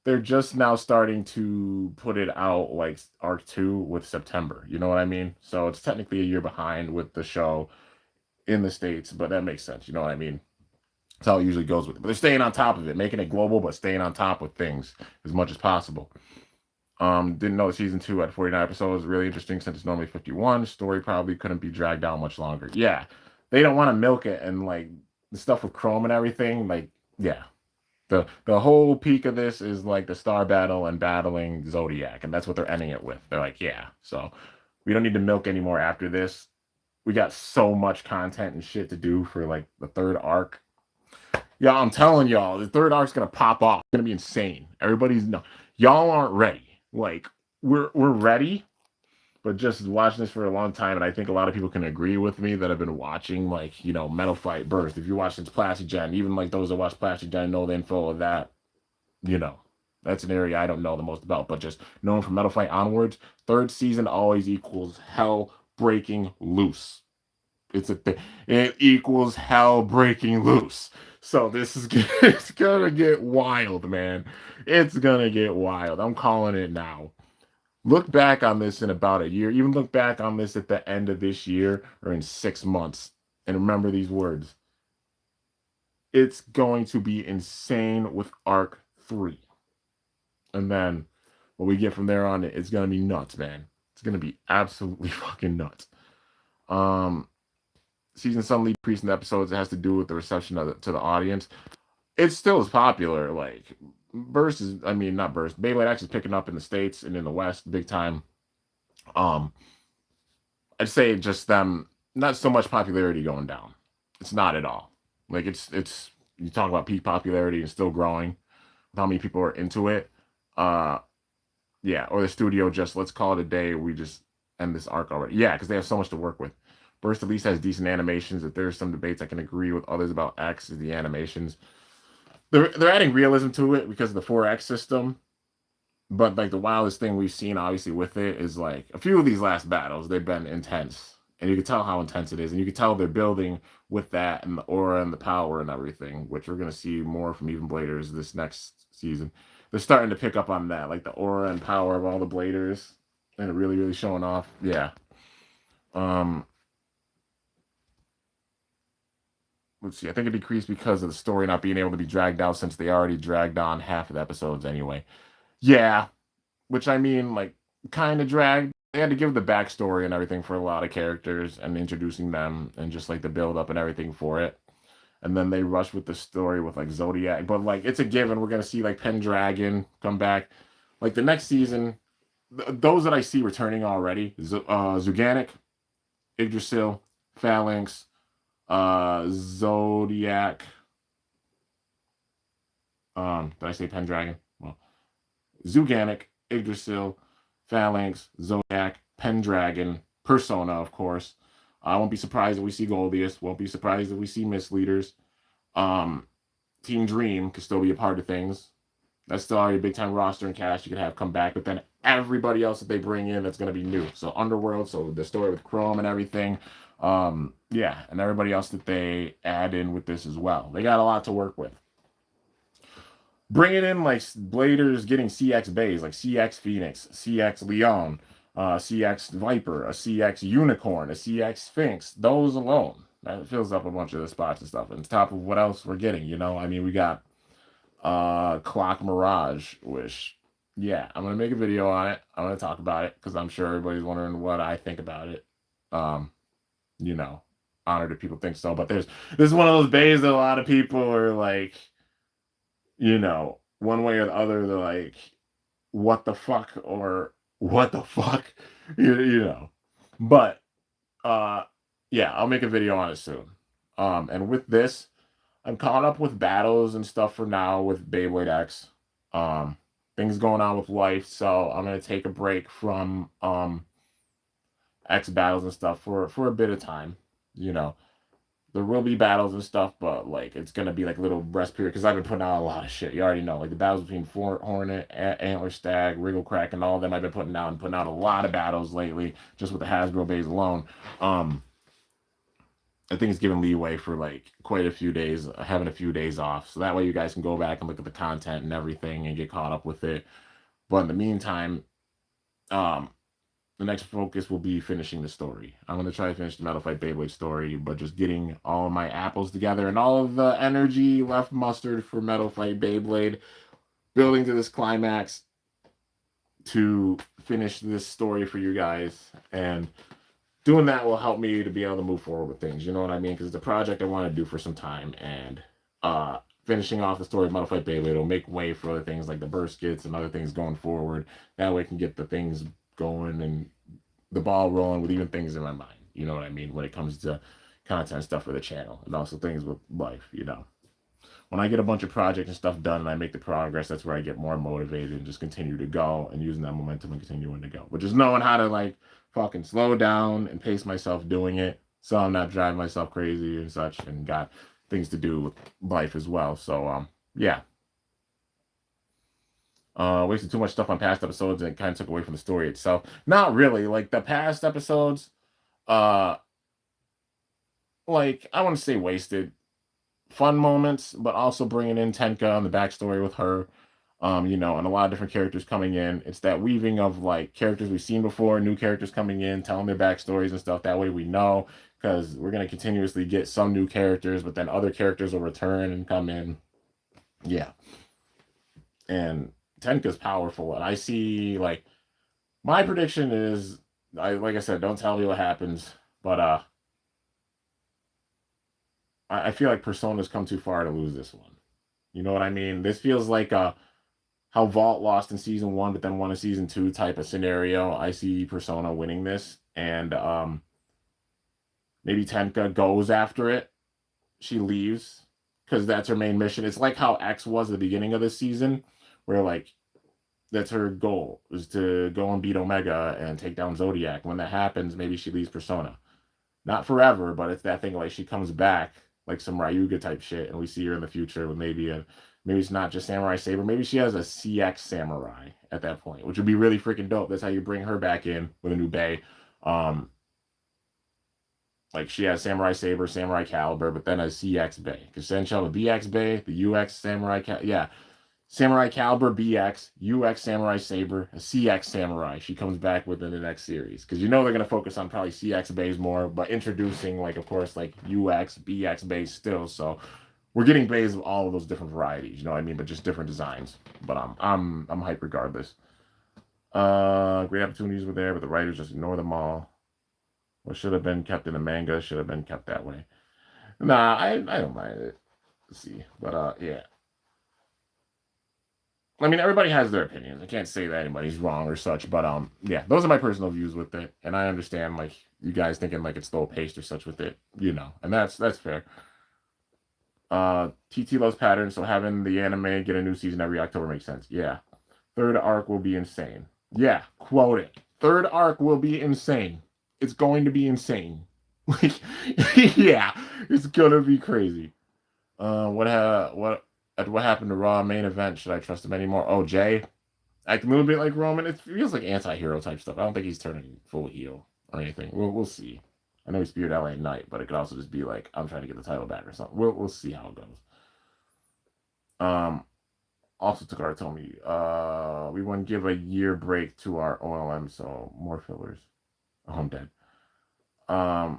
They're just now starting to put it out like arc 2 with September. You know what I mean? So it's technically a year behind with the show in the States, but that makes sense. You know what I mean? That's how it usually goes with it. But they're staying on top of it, making it global, but staying on top of things as much as possible. Didn't know season 2 had 49 episodes. Really interesting since it's normally 51. Story probably couldn't be dragged out much longer. Yeah, they don't want to milk it, and like the stuff with Chrome and everything. Like, yeah, the whole peak of this is like the star battle and battling Zodiac, and that's what they're ending it with. They're like, yeah, so we don't need to milk anymore after this. We got so much content and shit to do for like the third arc. Yeah, I'm telling y'all, the third arc's gonna pop off. It's gonna be insane. Everybody's no, y'all aren't ready. Like we're ready, but just watching this for a long time, and I think a lot of people can agree with me that have been watching like Metal Fight Burst. If you're watching Plastic Gen, even like those that watch Plastic Gen know the info of that. You know, that's an area I don't know the most about, but just knowing from Metal Fight onwards, third season always equals hell breaking loose. It's a thing. It equals hell breaking loose. So this is it's gonna get wild, man. It's gonna get wild. I'm calling it now. Look back on this in about a year. Even look back on this at the end of this year or in 6 months, and remember these words. It's going to be insane with Arc 3. And then what we get from there on, it's gonna be nuts, man. It's gonna be absolutely fucking nuts. Season suddenly decreased in the episodes. It has to do with the reception of to the audience. It still is popular. Like Burst is, I mean, not Burst. Beyblade actually picking up in the States and in the West big time. I'd say just them, not so much popularity going down. It's not at all. Like it's you talk about peak popularity and still growing. How many people are into it? Yeah, or the studio just let's call it a day. We just end this arc already. Yeah, because they have so much to work with. Burst at least has decent animations. If there's some debates I can agree with others about X is the animations. They're adding realism to it because of the 4X system. But like the wildest thing we've seen obviously with it is like a few of these last battles, they've been intense. And you can tell how intense it is. And you can tell they're building with that and the aura and the power and everything, which we're gonna see more from even Bladers this next season. They're starting to pick up on that, like the aura and power of all the Bladers. And really, really showing off. Yeah. Let's see. I think it decreased because of the story not being able to be dragged out since they already dragged on half of the episodes anyway. Yeah, which I mean, like, kind of dragged. They had to give the backstory and everything for a lot of characters and introducing them and just like the build up and everything for it. And then they rushed with the story with like Zodiac, but like it's a given. We're gonna see like Pendragon come back, like the next season. Those that I see returning already: Zuganic, Yggdrasil, Phalanx, Zodiac. Did I say Pendragon? Well, Zuganic, Yggdrasil, Phalanx, Zodiac, Pendragon, Persona, of course. I won't be surprised if we see Goldius. Won't be surprised if we see Misleaders. Team Dream could still be a part of things. That's still already a big time roster and cast you could have come back. But then everybody else that they bring in that's going to be new. So Underworld, so the story with Chrome and everything. Yeah, and everybody else that they add in with this as well. They got a lot to work with. Bringing in like Bladers getting CX Bays, like CX Phoenix, CX Leon, CX Viper, a CX Unicorn, a CX Sphinx. Those alone, that fills up a bunch of the spots and stuff. And on top of what else we're getting, I mean, we got Clock Mirage, which, yeah, I'm gonna make a video on it. I'm gonna talk about it because I'm sure everybody's wondering what I think about it. You know, honored if people think so. But this is one of those bays that a lot of people are like, you know, one way or the other, they're like, what the fuck or what the fuck, you know. But yeah, I'll make a video on it soon. And with this, I'm caught up with battles and stuff for now with Beyblade X. Things going on with life, so I'm gonna take a break from X battles and stuff for a bit of time. You know, there will be battles and stuff, but like it's gonna be like a little rest period because I've been putting out a lot of shit. You already know, like the battles between Hornet, Antler Stag, Wriggle Crack, and all of them. I've been putting out a lot of battles lately, just with the Hasbro bays alone. I think it's given leeway for like quite a few days, having a few days off, so that way you guys can go back and look at the content and everything and get caught up with it. But in the meantime, um, the next focus will be finishing the story. I'm going to try to finish the Metal Fight Beyblade story, but just getting all my apples together and all of the energy left mustered for Metal Fight Beyblade, building to this climax to finish this story for you guys. And doing that will help me to be able to move forward with things. You know what I mean? Because it's a project I want to do for some time. And finishing off the story of Metal Fight Beyblade will make way for other things like the burst kits and other things going forward. That way I can get the things going and the ball rolling with even things in my mind. You know what I mean? When it comes to content stuff for the channel and also things with life, you know. When I get a bunch of projects and stuff done and I make the progress, that's where I get more motivated and just continue to go and using that momentum and continuing to go. But just knowing how to like fucking slow down and pace myself doing it so I'm not driving myself crazy and such, and got things to do with life as well. So yeah. Wasted too much stuff on past episodes and it kind of took away from the story itself. Not really. Like the past episodes, like I want to say wasted. Fun moments, but also bringing in Tenka and the backstory with her, you know, and a lot of different characters coming in. It's that weaving of like characters we've seen before, new characters coming in, telling their backstories and stuff. That way we know, because we're going to continuously get some new characters, but then other characters will return and come in. Yeah. And Tenka's powerful. And I see, like, my prediction is, like I said, don't tell me what happens, but I feel like Persona's come too far to lose this one. You know what I mean? This feels like how Vault lost in season 1, but then won in season 2 type of scenario. I see Persona winning this, and maybe Tenka goes after it. She leaves because that's her main mission. It's like how X was at the beginning of this season, where like that's her goal, is to go and beat Omega and take down Zodiac. When that happens, maybe she leaves Persona. Not forever, but it's that thing like she comes back like some Ryuga type shit, and we see her in the future with maybe it's not just Samurai Saber, maybe she has a CX Samurai at that point, which would be really freaking dope. That's how you bring her back in with a new Bay. Like she has Samurai Saber, Samurai Caliber, but then a CX Bay, because then she'll have a BX Bay, the UX Samurai Samurai Caliber BX, UX Samurai Saber, a CX Samurai. She comes back within the next series. Because you know they're going to focus on probably CX bays more, but introducing, like, of course, like UX, BX bays still. So we're getting bays of all of those different varieties, you know what I mean? But just different designs. But I'm hyped regardless. Great opportunities were there, but the writers just ignore them all. What should have been kept in the manga should have been kept that way. Nah, I don't mind it. Let's see. But yeah. I mean, everybody has their opinions. I can't say that anybody's wrong or such, but yeah, those are my personal views with it, and I understand like you guys thinking like it's slow paced or such with it, you know, and that's fair. TT loves patterns, so having the anime get a new season every October makes sense. Yeah, third arc will be insane. Yeah, quote it. Third arc will be insane. It's going to be insane. Like, yeah, it's gonna be crazy. What happened to Raw main event? Should I trust him anymore? Oh, Jay, acting a little bit like Roman. It feels like anti-hero type stuff. I don't think he's turning full heel or anything. We'll see. I know he's speared LA Knight, but it could also just be like I'm trying to get the title back or something. We'll see how it goes. Also Takara told me we want to give a year break to our OLM, so more fillers. Oh, I'm dead. I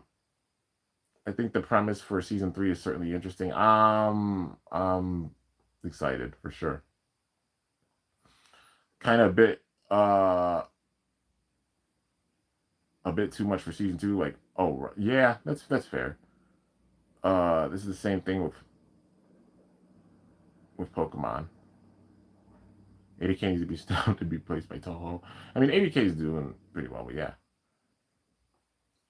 think the premise for season 3 is certainly interesting. I'm excited for sure. Kind of a bit too much for season 2. Like, oh yeah, that's fair. This is the same thing with Pokemon. 80K needs to be stopped to be placed by Toho. I mean, 80K is doing pretty well, but yeah.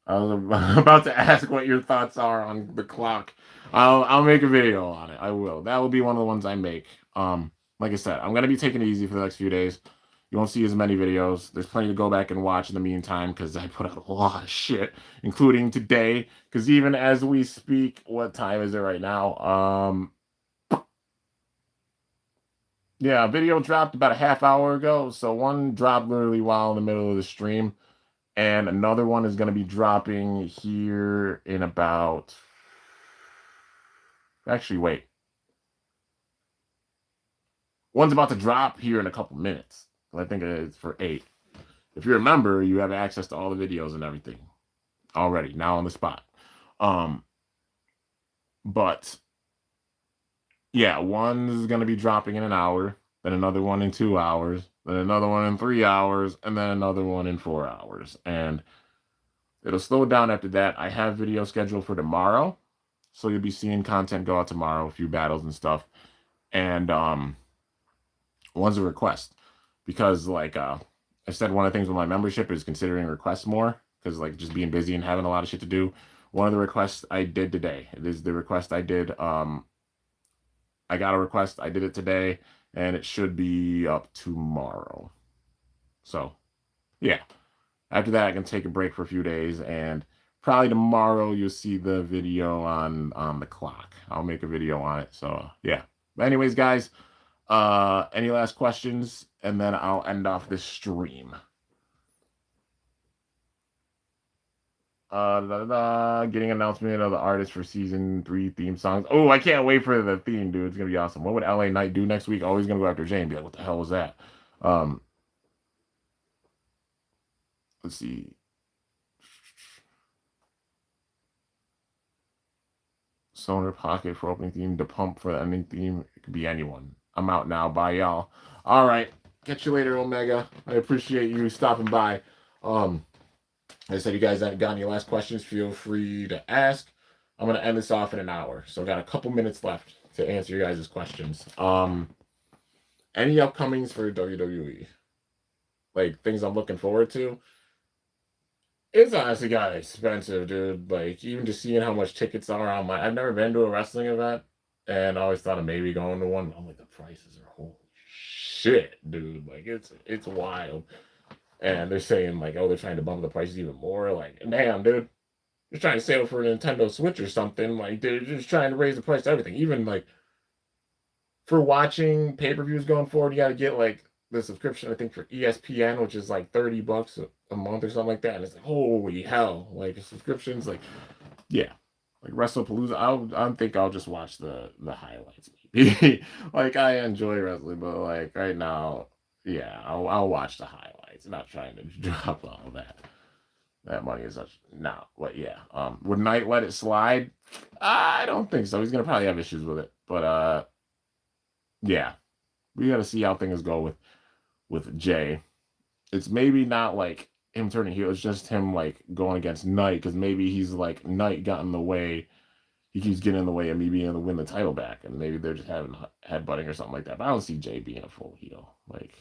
I was about to ask what your thoughts are on the clock. I'll make a video on it. I will. That will be one of the ones I make. Like I said, I'm gonna be taking it easy for the next few days. You won't see as many videos. There's plenty to go back and watch in the meantime because I put out a lot of shit, including today. Because even as we speak, what time is it right now? Yeah, a video dropped about a half hour ago. So one dropped literally while in the middle of the stream. And another one is going to be dropping here in about... Actually, wait. One's about to drop here in a couple minutes. I think it's for 8. If you remember, you have access to all the videos and everything already, now on the spot. But, yeah, one's going to be dropping in an hour, then another one in 2 hours, then another one in 3 hours, and then another one in 4 hours. And it'll slow down after that. I have video scheduled for tomorrow, so you'll be seeing content go out tomorrow, a few battles and stuff. And one's a request, because like I said, one of the things with my membership is considering requests more, because like just being busy and having a lot of shit to do. One of the requests I did today. It is the request I did. I got a request. I did it today, and it should be up tomorrow. So, yeah. After that, I can take a break for a few days, and probably tomorrow you'll see the video on the clock. I'll make a video on it. So, yeah. But anyways, guys, any last questions? And then I'll end off this stream. Getting announcement of the artist for season 3 theme songs. Oh, I can't wait for the theme, dude. It's gonna be awesome. What would LA Knight do next week? Always gonna go after Jay and be like, what the hell was that? Let's see. Sonar Pocket for opening theme, the pump for the ending theme. It could be anyone. I'm out now. Bye, y'all. All right. Catch you later, Omega. I appreciate you stopping by. Like I said, you guys haven't got any last questions, feel free to ask. I'm going to end this off in an hour. So I got a couple minutes left to answer your guys' questions. Any upcomings for WWE? Like, things I'm looking forward to? It's honestly got expensive, dude. Like, even just seeing how much tickets are on my... I've never been to a wrestling event, and I always thought of maybe going to one. I'm like, the prices are holy shit, dude. Like, it's wild. And they're saying, like, oh, they're trying to bump the prices even more. Like, damn, dude. They're trying to sell for a Nintendo Switch or something. Like, they're just trying to raise the price of everything. Even, like, for watching pay-per-views going forward, you got to get, like, the subscription, I think, for ESPN, which is, like, $30 a month or something like that. And it's like, holy hell. Like, subscriptions, like, yeah. Like, WrestlePalooza, I think I'll just watch the highlights, maybe. Like, I enjoy wrestling, but, like, right now, yeah, I'll watch the highlights. I'm not trying to drop all that. That money is such... No, but yeah. Would Knight let it slide? I don't think so. He's going to probably have issues with it. But, yeah. We got to see how things go with Jay. It's maybe not, like, him turning heel. It's just him, like, going against Knight. Because maybe he's, like, Knight got in the way. He keeps getting in the way of me being able to win the title back. And maybe they're just having headbutting or something like that. But I don't see Jay being a full heel. Like...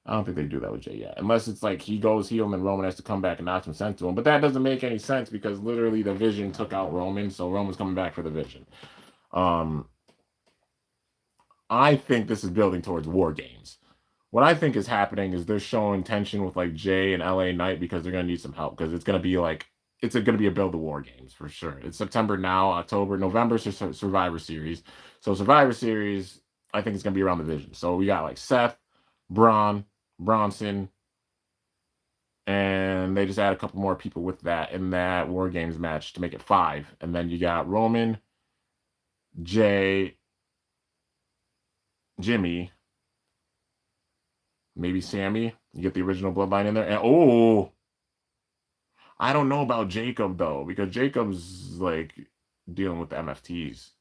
I don't think they do that with Jay yet. Unless it's like he goes heel and then Roman has to come back and knock some sense to him. But that doesn't make any sense because literally the Vision took out Roman. So Roman's coming back for the Vision. I think this is building towards War Games. What I think is happening is they're showing tension with like Jay and LA Knight because they're going to need some help. Because it's going to be like, it's going to be a build of War Games for sure. It's September now, October, November, Survivor Series. So Survivor Series, I think it's going to be around the Vision. So we got like Seth, Bronson, and they just add a couple more people with that in that War Games match to make it 5. And then you got Roman, Jay, Jimmy, maybe Sammy. You get the original bloodline in there. And I don't know about Jacob though, because Jacob's like dealing with the MFTs.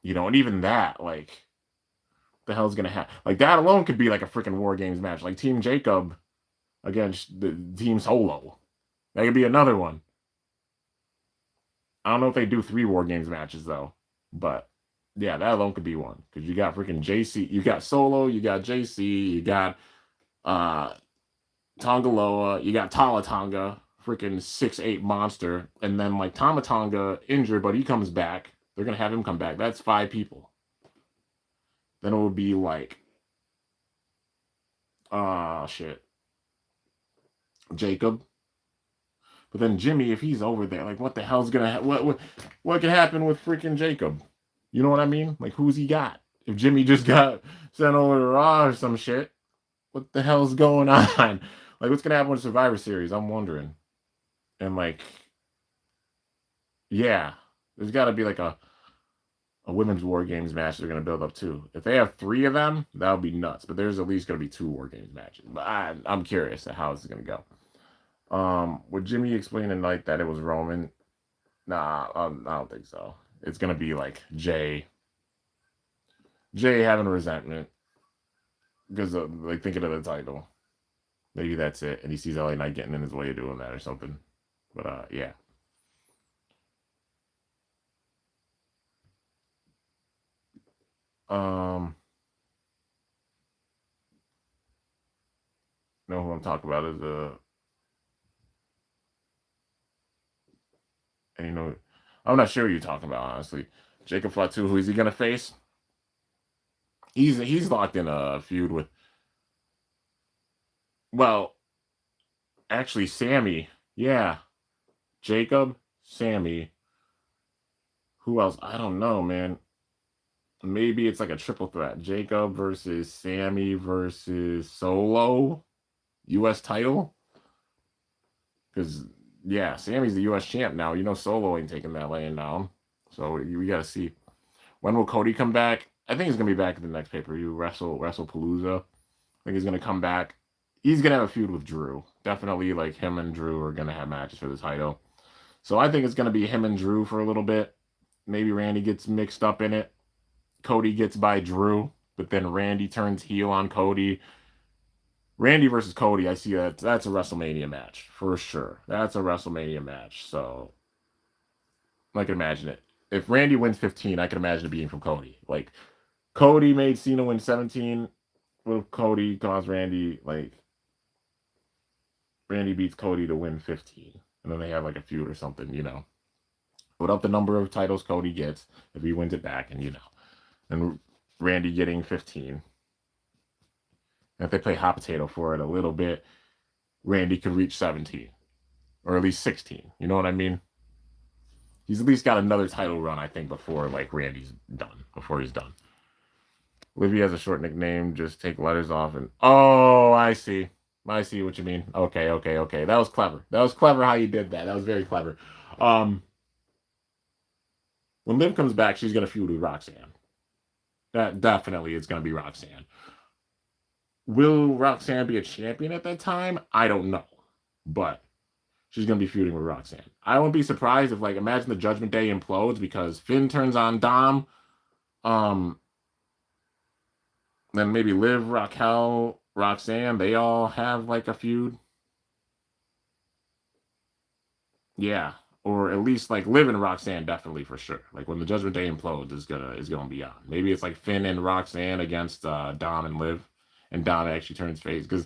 You know, and even that, like, the hell's gonna happen? Like, that alone could be like a freaking War Games match. Like Team Jacob against the Team Solo. That could be another one. I don't know if they do 3 War Games matches though, but yeah, that alone could be one because you got freaking JC, you got Solo, you got JC, you got uh Tongaloa, you got Talatonga, freaking 6'8" monster, and then like Tamatonga injured, but he comes back. They're gonna have him come back. That's 5 people. Then it would be like, shit, Jacob. But then Jimmy, if he's over there, like what the hell's gonna what could happen with freaking Jacob? You know what I mean? Like who's he got? If Jimmy just got sent over to Raw or some shit, what the hell's going on? Like what's gonna happen with Survivor Series? I'm wondering. And like, yeah, there's got to be like a women's War Games match they're gonna build up too. If they have 3 of them, that would be nuts. But there's at least gonna be 2 War Games matches. But I'm curious at how this is gonna go. With Jimmy explaining like that it was Roman, nah, I don't think so. It's gonna be like Jay having resentment because of like thinking of the title. Maybe that's it, and he sees LA Knight getting in his way of doing that or something. But yeah. Know who I'm talking about is and you know, I'm not sure who you're talking about honestly. Jacob Fatu, who is he gonna face? He's locked in a feud with, well, actually Sammy. Yeah, Jacob, Sammy. Who else? I don't know, man. Maybe it's like a triple threat. Jacob versus Sammy versus Solo, U.S. title. Because yeah, Sammy's the U.S. champ now. You know, Solo ain't taking that laying down. So we got to see when will Cody come back. I think he's gonna be back at the next pay-per-view, WrestlePalooza. I think he's gonna come back. He's gonna have a feud with Drew. Definitely, like him and Drew are gonna have matches for the title. So I think it's gonna be him and Drew for a little bit. Maybe Randy gets mixed up in it. Cody gets by Drew, but then Randy turns heel on Cody. Randy versus Cody, I see that's a WrestleMania match for sure. That's a WrestleMania match. So I can imagine it. If Randy wins 15, I can imagine it being from Cody. Like Cody made Cena win 17. Will Cody cause Randy, like Randy beats Cody to win 15, and then they have like a feud or something, you know. Put up the number of titles Cody gets if he wins it back, and you know, and Randy getting 15. And if they play hot potato for it a little bit, Randy could reach 17 or at least 16. You know what I mean? He's at least got another title run, I think, before like Randy's done. Before he's done. Livy has a short nickname. Just take letters off and I see. I see what you mean. Okay. That was clever. That was clever how you did that. That was very clever. When Liv comes back, she's gonna feud with Roxanne. That definitely is gonna be Roxanne. Will Roxanne be a champion at that time? I don't know, but she's gonna be feuding with Roxanne. I wouldn't be surprised if, like, imagine the Judgment Day implodes because Finn turns on Dom. Then maybe Liv, Raquel, Roxanne, they all have like a feud. Yeah, or at least like Liv and Roxanne definitely for sure. Like when the Judgment Day implodes is gonna be on. Maybe it's like Finn and Roxanne against Dom and Liv, and Dom actually turns face because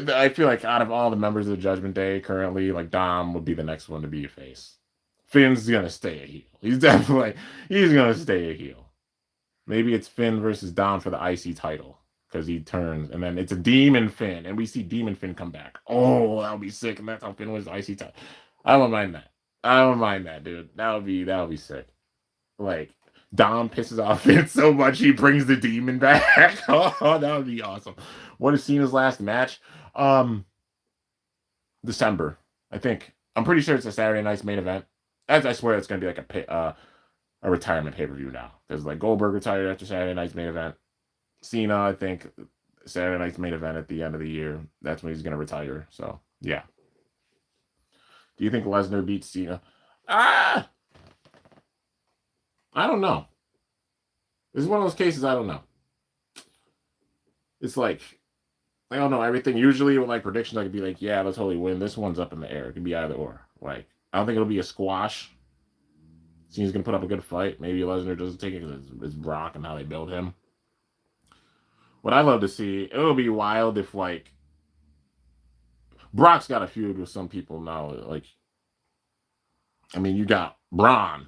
I feel like out of all the members of the Judgment Day currently, like Dom would be the next one to be a face. Finn's gonna stay a heel. He's gonna stay a heel. Maybe it's Finn versus Dom for the IC title because he turns, and then it's a Demon Finn, and we see Demon Finn come back. Oh, that would be sick, and that's how Finn wins the IC title. I don't mind that. I don't mind that, dude. That would be sick. Like Dom pisses off Finn so much he brings the Demon back. Oh, that would be awesome. What is Cena's last match? December, I think. I'm pretty sure it's a Saturday night's main event. As I swear, it's gonna be like a retirement pay-per-view now because like Goldberg retired after Saturday night's main event. Cena, I think Saturday night's main event at the end of the year. That's when he's gonna retire. So yeah. Do you think Lesnar beats Cena? I don't know. This is one of those cases I don't know. It's like I don't know everything. Usually with like predictions, I could be like, yeah, they'll totally win. This one's up in the air. It could be either or. Like I don't think it'll be a squash. Cena's gonna put up a good fight. Maybe Lesnar doesn't take it because it's Brock and how they build him. What I love to see, it would be wild if like Brock's got a feud with some people now. Like, I mean, you got Braun,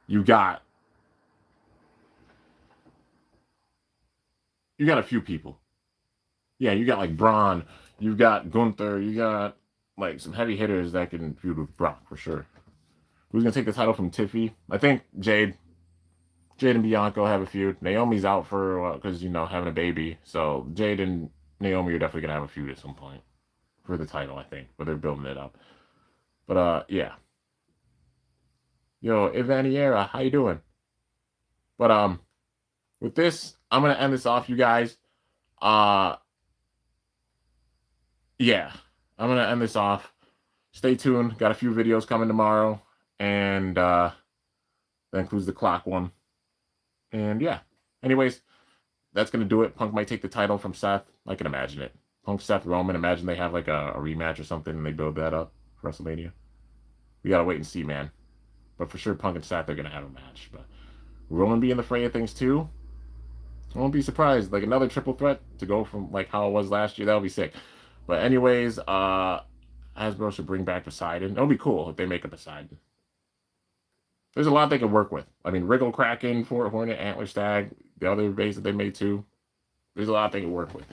you got a few people. Yeah, you got like Braun, you got Gunther, you got like some heavy hitters that can feud with Brock for sure. Who's gonna take the title from Tiffy? I think Jade and Bianca have a feud. Naomi's out for because having a baby. So Jade and Naomi are definitely gonna have a feud at some point for the title, I think. But they're building it up. But yeah. Yo, Ivaniera, how you doing? But with this, I'm gonna end this off, you guys. Yeah, I'm gonna end this off. Stay tuned. Got a few videos coming tomorrow, and that includes the clock one. And yeah. Anyways, that's gonna do it. Punk might take the title from Seth. I can imagine it. Punk, Seth, Roman. Imagine they have like a rematch or something, and they build that up for WrestleMania. We gotta wait and see, man. But for sure, Punk and Seth are gonna have a match. But Roman be in the fray of things too. I won't be surprised. Like another triple threat to go from like how it was last year. That would be sick. But anyways, Hasbro should bring back Poseidon. It'll be cool if they make a Poseidon. There's a lot they can work with. I mean, Wriggle Kraken, Fort Hornet, Antler Stag, the other base that they made too. There's a lot they can work with.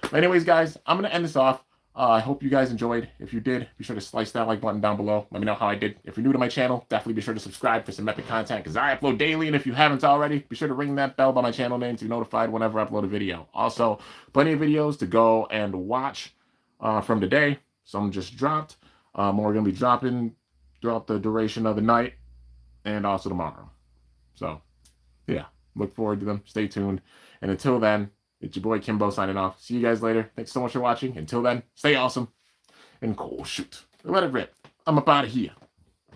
But anyways, guys, I'm going to end this off. I hope you guys enjoyed. If you did, be sure to slice that like button down below. Let me know how I did. If you're new to my channel, definitely be sure to subscribe for some epic content because I upload daily. And if you haven't already, be sure to ring that bell by my channel name to be notified whenever I upload a video. Also, plenty of videos to go and watch from today. Some just dropped. More are going to be dropping throughout the duration of the night and also tomorrow. So, yeah, look forward to them. Stay tuned. And until then, it's your boy Kimbo signing off. See you guys later. Thanks so much for watching. Until then, stay awesome and cool. Shoot. Let it rip. I'm up out of here.